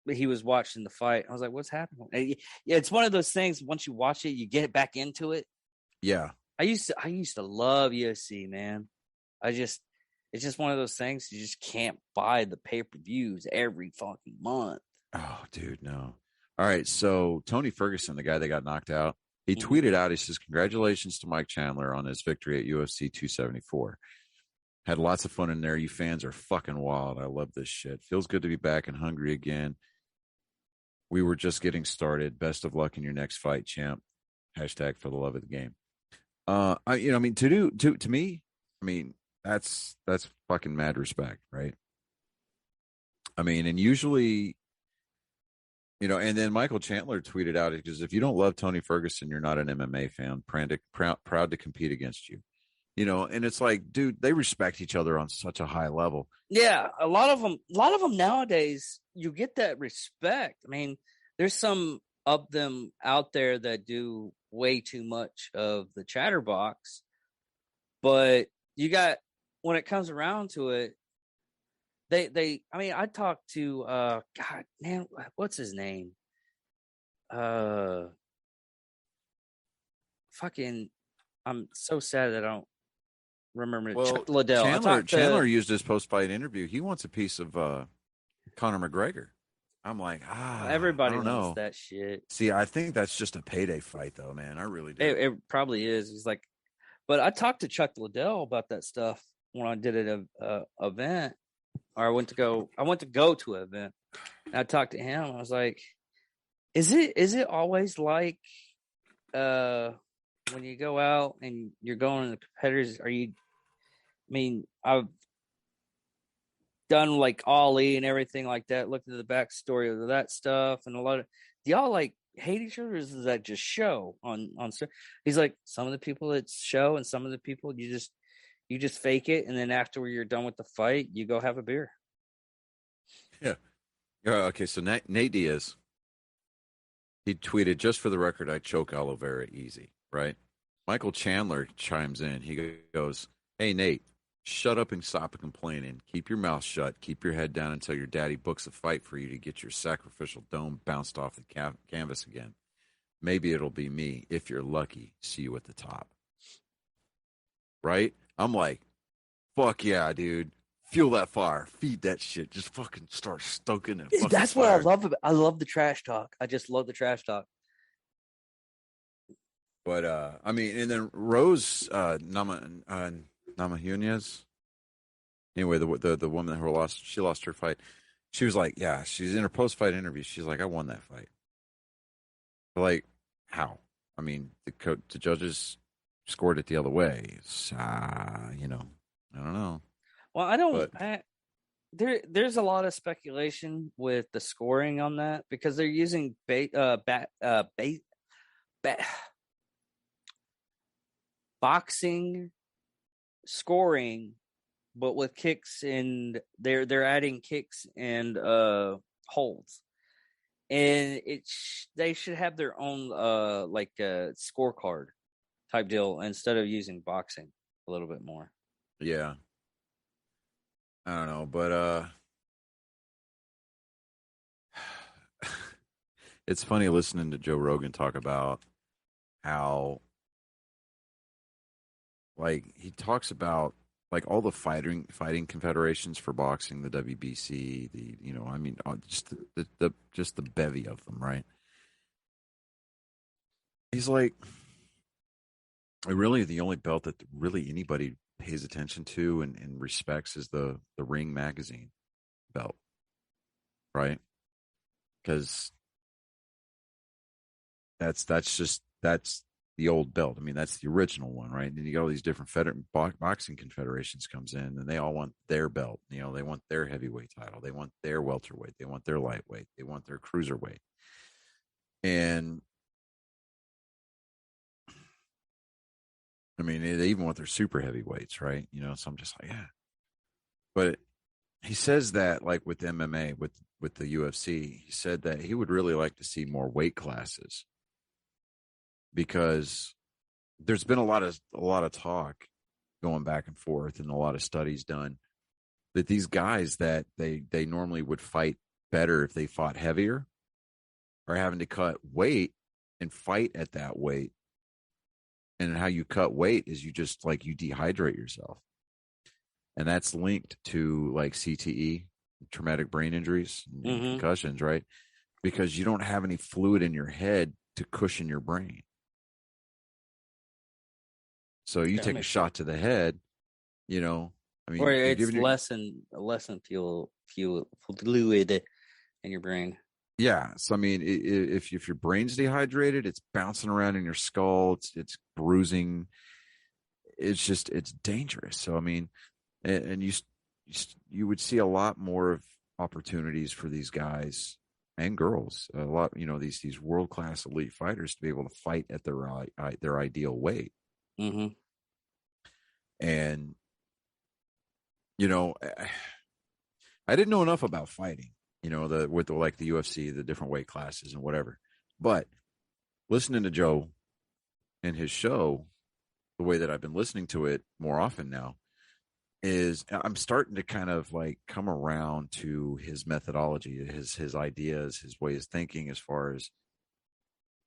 Speaker 2: He was watching the fight. I was like, "What's happening?" And yeah, it's one of those things. Once you watch it, you get back into it.
Speaker 3: Yeah.
Speaker 2: I used to love UFC, man. It's just one of those things you just can't buy the pay-per-views every fucking month.
Speaker 3: Oh, dude, no. All right, so Tony Ferguson, the guy that got knocked out, he tweeted out, he says, "Congratulations to Mike Chandler on his victory at UFC 274. Had lots of fun in there. You fans are fucking wild. I love this shit. Feels good to be back and hungry again. We were just getting started. Best of luck in your next fight, champ. Hashtag for the love of the game." To me, I mean, that's fucking mad respect, right? I mean, and usually, and then Michael Chandler tweeted out, because if you don't love Tony Ferguson, you're not an MMA fan. Proud to compete against you. And it's like, dude, they respect each other on such a high level.
Speaker 2: Yeah, a lot of them nowadays, you get that respect. I mean, there's some of them out there that do way too much of the chatterbox, but when it comes around to it, I mean, I talked to God, man, what's his name? Fucking, I'm so sad that I don't remember.
Speaker 3: Well,
Speaker 2: Chuck Liddell.
Speaker 3: Chandler used his post-fight interview. He wants a piece of Conor McGregor. I'm like,
Speaker 2: everybody
Speaker 3: I don't know.
Speaker 2: wants that shit.
Speaker 3: See, I think that's just a payday fight, though, man. I really do.
Speaker 2: It probably is. He's like, but I talked to Chuck Liddell about that stuff when I did an event, or I went to go to an event. And I talked to him. I was like, is it always like when you go out and you're going to the competitors? I've done like Ali and everything like that. Looked at the backstory of that stuff and a lot of. Do y'all like hate each other? Or is that just show on? He's like, some of the people it's show, and some of the people you just fake it, and then after you're done with the fight, you go have a beer.
Speaker 3: Yeah. Okay. So Nate Diaz, he tweeted, "Just for the record, I choke Oliveira easy." Right. Michael Chandler chimes in. He goes, "Hey Nate, shut up and stop complaining. Keep your mouth shut. Keep your head down until your daddy books a fight for you to get your sacrificial dome bounced off the canvas again. maybe it'll be me. If you're lucky, see you at the top. Right? I'm like, fuck yeah, dude. Feel that fire. Feed that shit. Just fucking start stoking it.
Speaker 2: That's what I love. I love the trash talk. I just love the trash talk.
Speaker 3: But I mean, and then Rose Namajunas. Anyway, the woman who lost her fight. She was like, yeah, she's in her post fight interview. She's like, I won that fight. But like, how? I mean, the judges scored it the other way. So, I don't know.
Speaker 2: Well, I don't. There's a lot of speculation with the scoring on that because they're using boxing scoring, but with kicks, and they're adding kicks and holds, and they should have their own scorecard type deal instead of using boxing a little bit more.
Speaker 3: Yeah. I don't know, but it's funny listening to Joe Rogan talk about how, like, he talks about like all the fighting confederations for boxing, the WBC, just the bevy of them, right? He's like, really, the only belt that really anybody pays attention to and respects is the Ring magazine belt, right? Because that's the old belt. I mean, that's the original one, right? And then you got all these different boxing confederations comes in, and they all want their belt. They want their heavyweight title, they want their welterweight, they want their lightweight, they want their cruiserweight, and I mean, they even want their super heavyweights, right? So I'm just like, yeah. But he says that, like with MMA, with the UFC, he said that he would really like to see more weight classes because there's been a lot of talk going back and forth and a lot of studies done that these guys that they normally would fight better if they fought heavier are having to cut weight and fight at that weight. And how you cut weight is you just like you dehydrate yourself. And that's linked to like CTE, traumatic brain injuries, and concussions, right? Because you don't have any fluid in your head to cushion your brain. So you take a shot to the head, I mean,
Speaker 2: or it's less and fluid in your brain.
Speaker 3: Yeah. So, I mean, if your brain's dehydrated, it's bouncing around in your skull. It's bruising. It's dangerous. So, I mean, and you would see a lot more of opportunities for these guys and girls, a lot, these world-class elite fighters to be able to fight at their ideal weight.
Speaker 2: Mm-hmm.
Speaker 3: And, I didn't know enough about fighting. With the UFC, the different weight classes and whatever. But listening to Joe and his show, the way that I've been listening to it more often now, is I'm starting to kind of like come around to his methodology, his ideas, his way of thinking as far as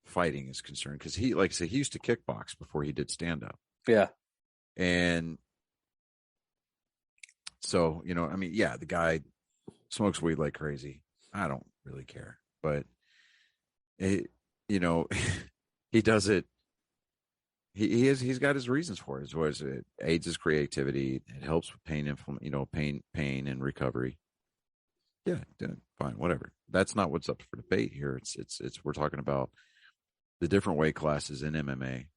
Speaker 3: fighting is concerned. Because he, like I say, he used to kickbox before he did stand up.
Speaker 2: Yeah.
Speaker 3: And so, I mean, yeah, the guy smokes weed like crazy. I don't really care, but he does it. He's got his reasons for it. Was it aids his creativity? It helps with pain and recovery. Yeah, fine, whatever. That's not what's up for debate here. It's we're talking about the different weight classes in MMA,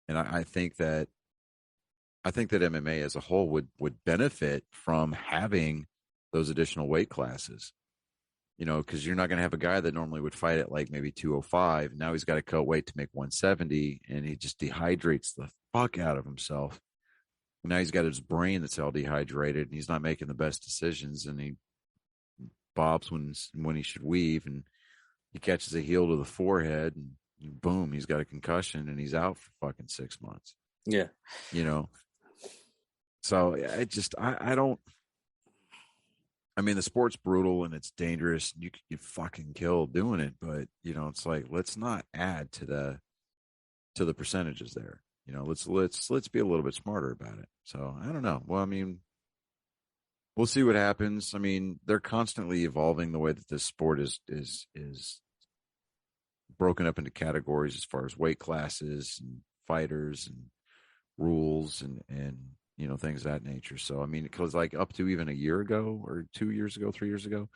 Speaker 3: and I think that MMA as a whole would benefit from having those additional weight classes, because you're not going to have a guy that normally would fight at like maybe 205. Now he's got to cut weight to make 170, and he just dehydrates the fuck out of himself. And now he's got his brain that's all dehydrated, and he's not making the best decisions, and he bobs when he should weave, and he catches a heel to the forehead, and boom, he's got a concussion, and he's out for fucking 6 months.
Speaker 2: Yeah.
Speaker 3: So I don't. I mean, the sport's brutal and it's dangerous. You could get fucking killed doing it, but it's like let's not add to the percentages there. Let's be a little bit smarter about it. So I don't know. Well, I mean, we'll see what happens. I mean, they're constantly evolving the way that this sport is broken up into categories as far as weight classes and fighters and rules and things of that nature. So I mean, because like up to even a year ago or 2 years ago, 3 years ago,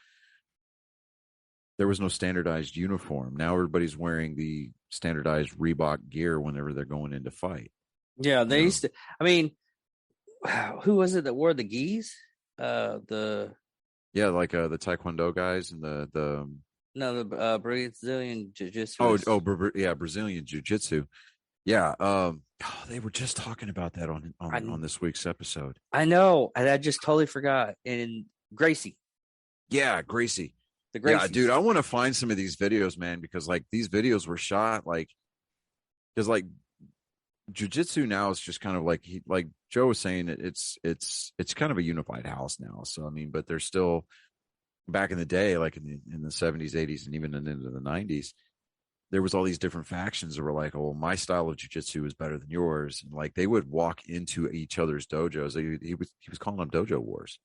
Speaker 3: there was no standardized uniform. Now everybody's wearing the standardized Reebok gear whenever they're going into fight.
Speaker 2: Yeah, they used to. I mean, who was it that wore the gis?
Speaker 3: Like the Taekwondo guys and the
Speaker 2: Brazilian jiu-jitsu.
Speaker 3: Brazilian jiu-jitsu. Yeah, they were just talking about that on this week's episode.
Speaker 2: I know, and I just totally forgot. And Gracie.
Speaker 3: Yeah, Gracie.
Speaker 2: The Gracies.
Speaker 3: Yeah, dude, I want to find some of these videos, man, because like these videos were shot because like jiu-jitsu now is just kind of like Joe was saying, it's kind of a unified house now. So I mean, but there's still back in the day, like in the 70s, 80s, and even into the 90s, there was all these different factions that were like, oh, my style of jiu-jitsu is better than yours. And like, they would walk into each other's dojos. He was calling them dojo wars.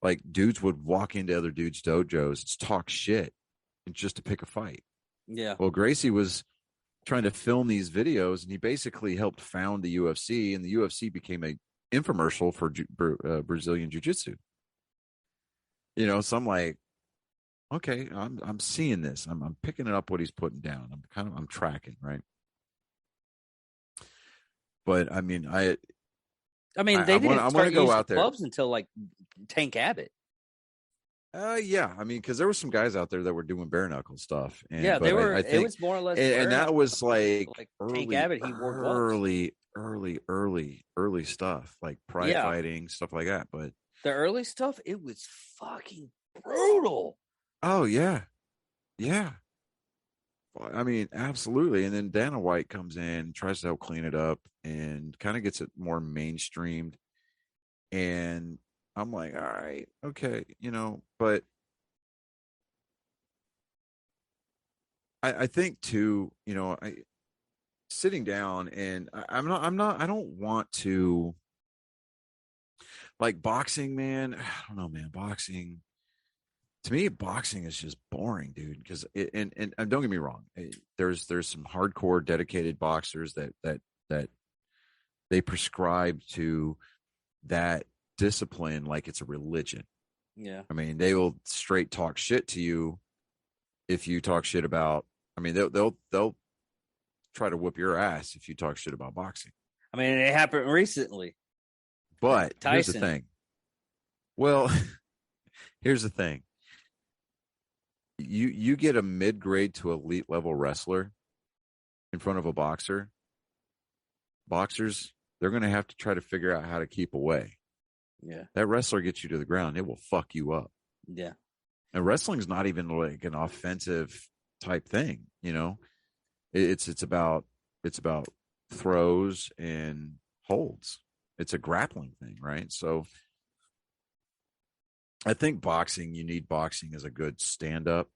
Speaker 3: Like dudes would walk into other dudes' dojos and talk shit and just to pick a fight.
Speaker 2: Yeah.
Speaker 3: Well, Gracie was trying to film these videos and he basically helped found the UFC, and the UFC became a infomercial for Brazilian jiu-jitsu. So I'm like, okay, I'm seeing this. I'm picking it up what he's putting down. I'm tracking, right? But I mean, they
Speaker 2: didn't start using out clubs until like Tank Abbott.
Speaker 3: Yeah, I mean, because there were some guys out there that were doing bare knuckle stuff. And,
Speaker 2: they were. I think, it was more or less,
Speaker 3: and that was like
Speaker 2: early, Tank Abbott. He wore gloves.
Speaker 3: early stuff like pride fighting, stuff like that. But
Speaker 2: the early stuff, it was fucking brutal.
Speaker 3: Oh yeah. I mean, absolutely. And then Dana White comes in, tries to help clean it up, and kind of gets it more mainstreamed. And I'm like, all right, okay, but I think too, sitting down and I don't want to, like, boxing, man. I don't know, man. Boxing, to me, boxing is just boring, dude. Because and don't get me wrong, there's some hardcore dedicated boxers that they prescribe to that discipline like it's a religion.
Speaker 2: Yeah,
Speaker 3: I mean, they will straight talk shit to you if you talk shit about. I mean, they'll try to whoop your ass if you talk shit about boxing.
Speaker 2: I mean, it happened recently.
Speaker 3: But here's the thing. Well, here's the thing. You get a mid-grade to elite level wrestler in front of a boxer. Boxers, they're going to have to try to figure out how to keep away.
Speaker 2: Yeah. That
Speaker 3: wrestler gets you to the ground, it will fuck you up.
Speaker 2: Yeah.
Speaker 3: And wrestling's not even like an offensive type thing, It's about throws and holds. It's a grappling thing, right? So I think you need boxing as a good stand-up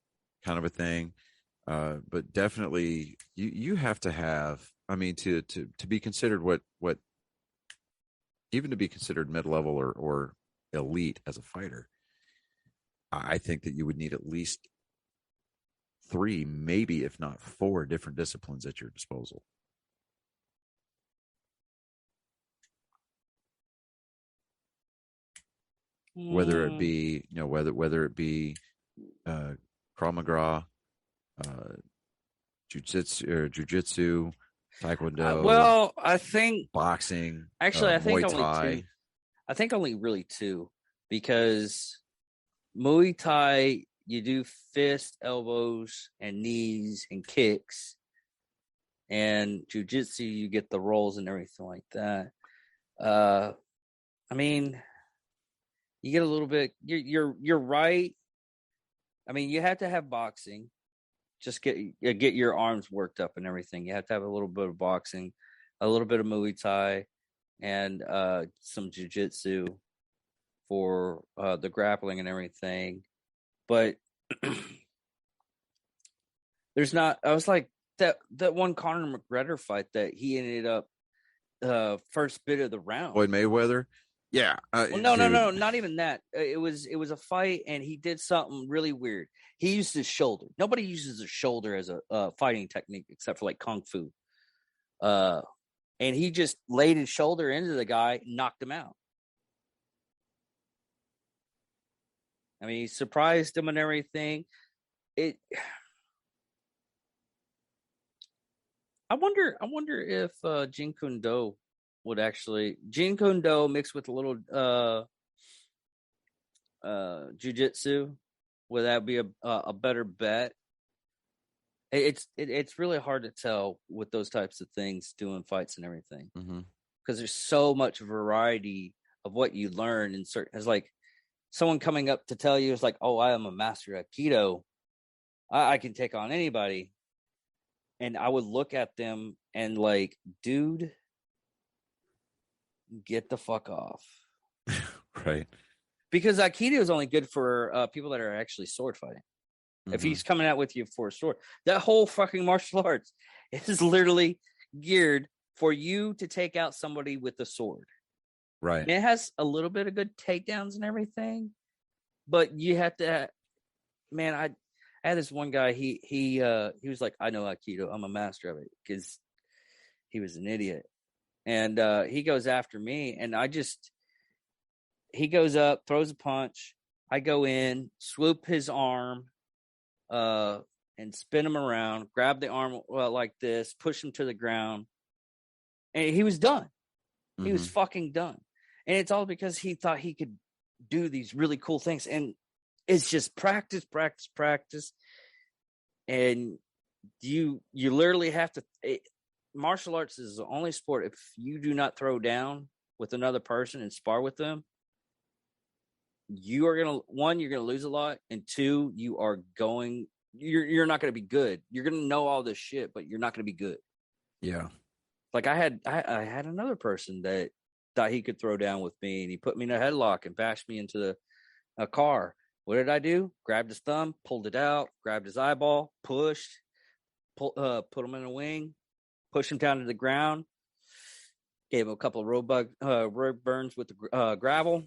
Speaker 3: kind of a thing. But definitely you have to have, I mean, to be considered what even to be considered mid-level or elite as a fighter, I think that you would need at least 3, maybe if not 4 different disciplines at your disposal. Whether it be, whether it be Krav Maga, jiu-jitsu, Taekwondo.
Speaker 2: Well, I think
Speaker 3: boxing.
Speaker 2: Actually, I think
Speaker 3: Muay
Speaker 2: only
Speaker 3: Thai.
Speaker 2: 2. I think only really 2, because Muay Thai, you do fists, elbows, and knees and kicks, and jiu-jitsu, you get the rolls and everything like that. I mean, you get a little bit. You're right. I mean, you have to have boxing. Just get your arms worked up and everything. You have to have a little bit of boxing, a little bit of Muay Thai, and some jiu-jitsu. for the grappling and everything. But there's not. I was like that one Conor McGregor fight that he ended up first bit of the round.
Speaker 3: Floyd Mayweather. Yeah.
Speaker 2: Well, no, not even that. It was a fight, and he did something really weird. He used his shoulder. Nobody uses a shoulder as a fighting technique except for like kung fu. And he just laid his shoulder into the guy, and knocked him out. I mean, he surprised him and everything. I wonder if Jeet Kune Do would actually Jeet Kune Do mixed with a little jiu-jitsu, would that be a better bet? It's really hard to tell with those types of things, doing fights and everything, because there's so much variety of what you learn in certain. It's like someone coming up to tell you, it's like, oh, I am a master at Aikido. I can take on anybody. And I would look at them and like, dude, get the fuck off.
Speaker 3: Right.
Speaker 2: Because Aikido is only good for people that are actually sword fighting. If he's coming out with you for a sword, that whole fucking martial arts is literally geared for you to take out somebody with a sword.
Speaker 3: Right.
Speaker 2: And it has a little bit of good takedowns and everything, but you have to, man, I had this one guy, he was like, I know Aikido, I'm a master of it, because he was an idiot. And he goes after me, and he goes up, throws a punch, I go in, swoop his arm, and spin him around, grab the arm like this, push him to the ground, and he was done. He was fucking done. And it's all because he thought he could do these really cool things. And it's just practice. And you literally have to, martial arts is the only sport, if you do not throw down with another person and spar with them, you are going to, one, you're going to lose a lot. And two, you're not going to be good. You're going to know all this shit, but you're not going to be good.
Speaker 3: Yeah.
Speaker 2: Like I had another person that thought he could throw down with me, and he put me in a headlock and bashed me into a car. What did I do? Grabbed his thumb, pulled it out, grabbed his eyeball, put him in a wing, pushed him down to the ground, gave him a couple of road burns with the gravel,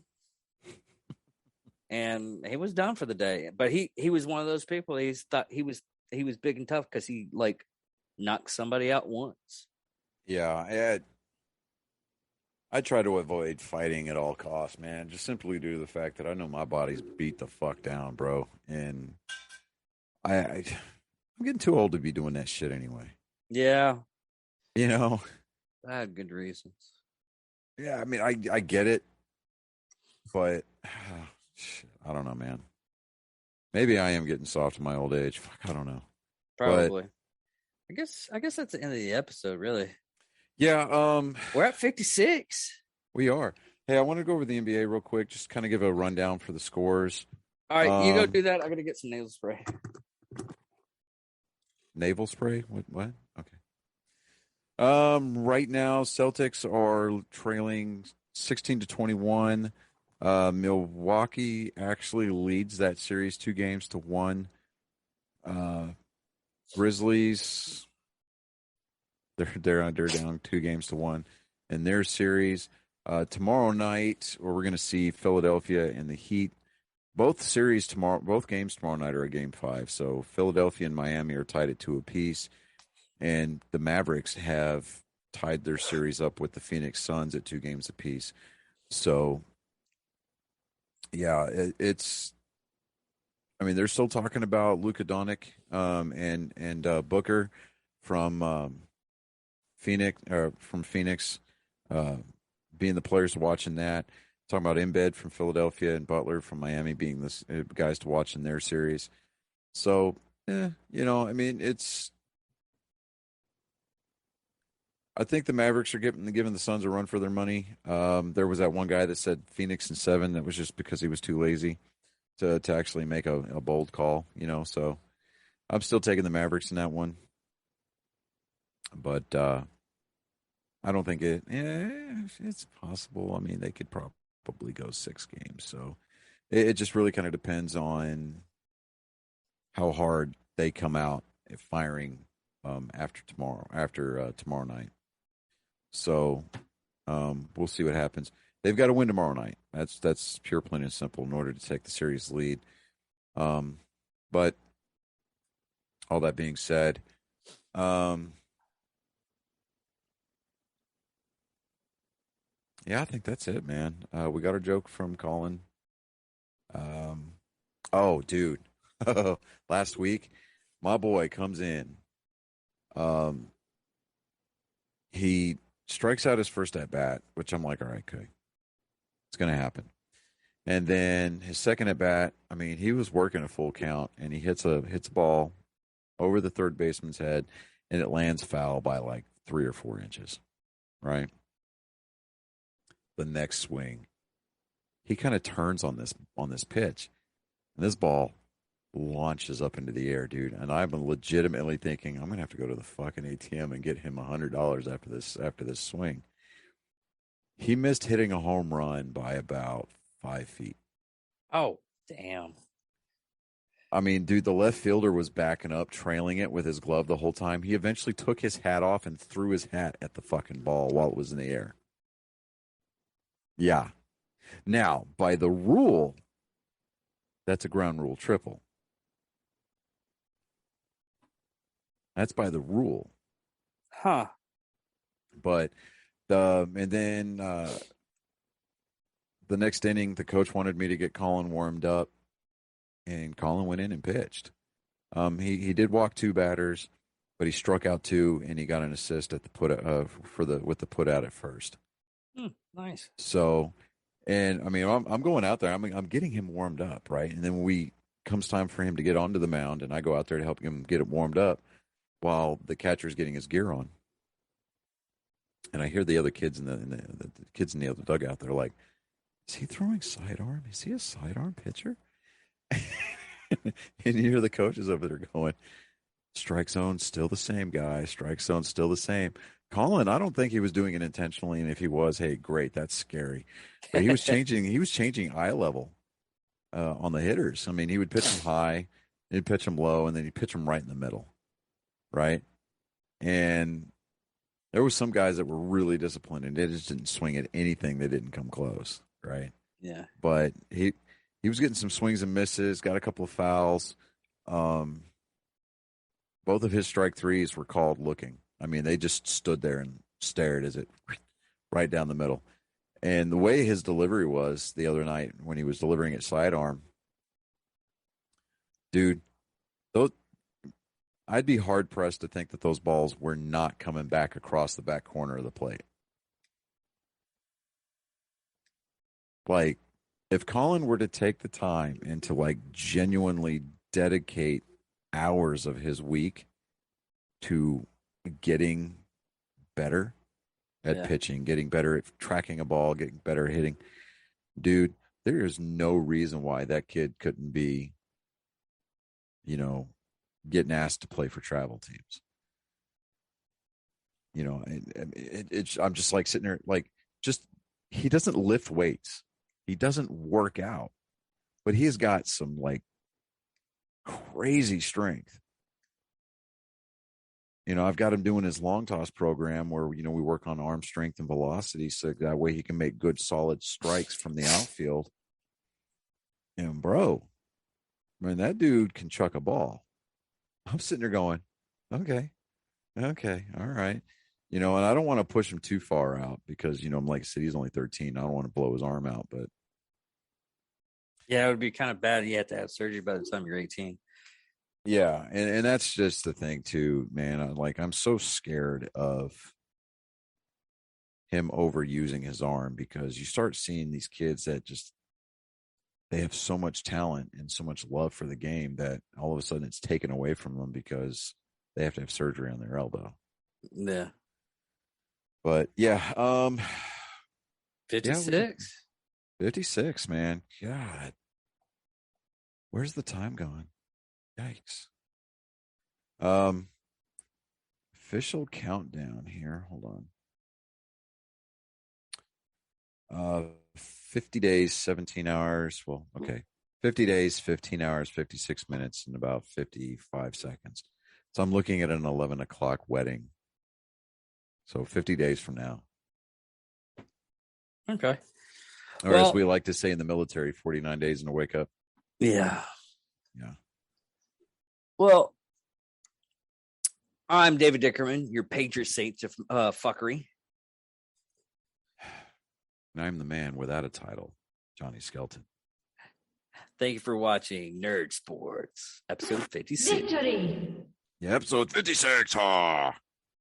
Speaker 2: and he was done for the day. But he was one of those people. He thought he was big and tough because he like knocked somebody out once.
Speaker 3: Yeah, I try to avoid fighting at all costs, man. Just simply due to the fact that I know my body's beat the fuck down, bro. And I'm getting too old to be doing that shit anyway.
Speaker 2: Yeah.
Speaker 3: You know?
Speaker 2: I had good reasons.
Speaker 3: Yeah, I mean, I get it. But, shit, I don't know, man. Maybe I am getting soft in my old age. Fuck, I don't know.
Speaker 2: Probably. But, I guess that's the end of the episode, really.
Speaker 3: Yeah,
Speaker 2: we're at 56.
Speaker 3: We are. Hey, I want to go over the NBA real quick, just kind of give a rundown for the scores.
Speaker 2: All right, you go do that. I got to get some nasal spray.
Speaker 3: Naval spray? What? Okay. Right now, Celtics are trailing 16-21. Milwaukee actually leads that series 2-1. Grizzlies, they're down 2-1 in their series. Tomorrow night, we're going to see Philadelphia and the Heat. Both games tomorrow night are a Game 5. So Philadelphia and Miami are tied at 2 apiece, and the Mavericks have tied their series up with the Phoenix Suns at 2 games apiece. So, yeah, I mean, they're still talking about Luka Doncic and Booker from Phoenix being the players watching that. Talking about Embiid from Philadelphia and Butler from Miami being the guys to watch in their series. So, I mean, I think the Mavericks are giving the Suns a run for their money. There was that one guy that said Phoenix in 7. That was just because he was too lazy to actually make a bold call, So I'm still taking the Mavericks in that one. But I don't think it's possible. I mean, they could probably go 6 games. So it just really kind of depends on how hard they come out at firing after tomorrow night. So we'll see what happens. They've got to win tomorrow night. That's pure, plain and simple in order to take the series lead. But all that being said, yeah, I think that's it, man. We got our joke from Colin. Oh, dude, last week, my boy comes in. He strikes out his first at bat, which I'm like, all right, okay, it's gonna happen. And then his second at bat, I mean, he was working a full count, and he hits a ball over the third baseman's head, and it lands foul by like 3 or 4 inches. Right. The next swing, he kind of turns on this pitch, and this ball launches up into the air, dude. And I'm legitimately thinking I'm gonna have to go to the fucking ATM and get him $100 after this swing. He missed hitting a home run by about 5 feet.
Speaker 2: Oh, damn.
Speaker 3: I mean, dude, the left fielder was backing up, trailing it with his glove the whole time. He eventually took his hat off and threw his hat at the fucking ball while it was in the air. Yeah. Now, by the rule, that's a ground rule triple. That's by the rule.
Speaker 2: Huh.
Speaker 3: But and then the next inning, the coach wanted me to get Colin warmed up, and Colin went in and pitched. He did walk 2 batters, but he struck out 2, and he got an assist at the with the put out at first.
Speaker 2: Nice.
Speaker 3: So, and I mean, I'm going out there. I'm getting him warmed up, right? And then comes time for him to get onto the mound, and I go out there to help him get it warmed up while the catcher's getting his gear on. And I hear the other kids the kids in the other dugout. They're like, "Is he throwing sidearm? Is he a sidearm pitcher?" And you hear the coaches over there going, "Strike zone still the same, guy. Strike zone still the same." Colin, I don't think he was doing it intentionally, and if he was, hey, great, that's scary. But he was changing eye level on the hitters. I mean, he would pitch them high, he'd pitch them low, and then he'd pitch them right in the middle, right? And there were some guys that were really disciplined, and they just didn't swing at anything that didn't come close, right?
Speaker 2: Yeah.
Speaker 3: But he was getting some swings and misses, got a couple of fouls. Both of his strike threes were called looking. I mean, they just stood there and stared as it right down the middle. And the way his delivery was the other night when he was delivering it sidearm, dude, I'd be hard pressed to think that those balls were not coming back across the back corner of the plate. Like, if Colin were to take the time and to like genuinely dedicate hours of his week to getting better at pitching, getting better at tracking a ball, getting better at hitting, dude, there is no reason why that kid couldn't be, getting asked to play for travel teams. I'm just like sitting there, like, he doesn't lift weights. He doesn't work out, but he's got some like crazy strength. I've got him doing his long toss program where, we work on arm strength and velocity. So that way he can make good, solid strikes from the outfield. And bro, man, that dude can chuck a ball. I'm sitting there going, okay, all right. And I don't want to push him too far out because, I'm like I said, he's only 13. I don't want to blow his arm out, but.
Speaker 2: Yeah, it would be kind of bad. You have to have surgery by the time you're 18.
Speaker 3: Yeah, and that's just the thing too, man. I'm so scared of him overusing his arm because you start seeing these kids that they have so much talent and so much love for the game that all of a sudden it's taken away from them because they have to have surgery on their elbow.
Speaker 2: Yeah.
Speaker 3: But yeah,
Speaker 2: 56.
Speaker 3: 56, man. God. Where's the time going? Yikes. Official countdown here. Hold on. 50 days, 17 hours. Well, okay. 50 days, 15 hours, 56 minutes, and about 55 seconds. So I'm looking at an 11 o'clock wedding. So 50 days from now.
Speaker 2: Okay.
Speaker 3: Or
Speaker 2: Well-
Speaker 3: as we like to say in the military, 49 days and a wake up.
Speaker 2: Yeah.
Speaker 3: Yeah.
Speaker 2: Well, I'm David Dickerman, your patron saint of fuckery.
Speaker 3: And I'm the man without a title, Johnny Skelton.
Speaker 2: Thank you for watching Nerd Sports, episode 56.
Speaker 6: Victory!
Speaker 3: Yeah, episode 56.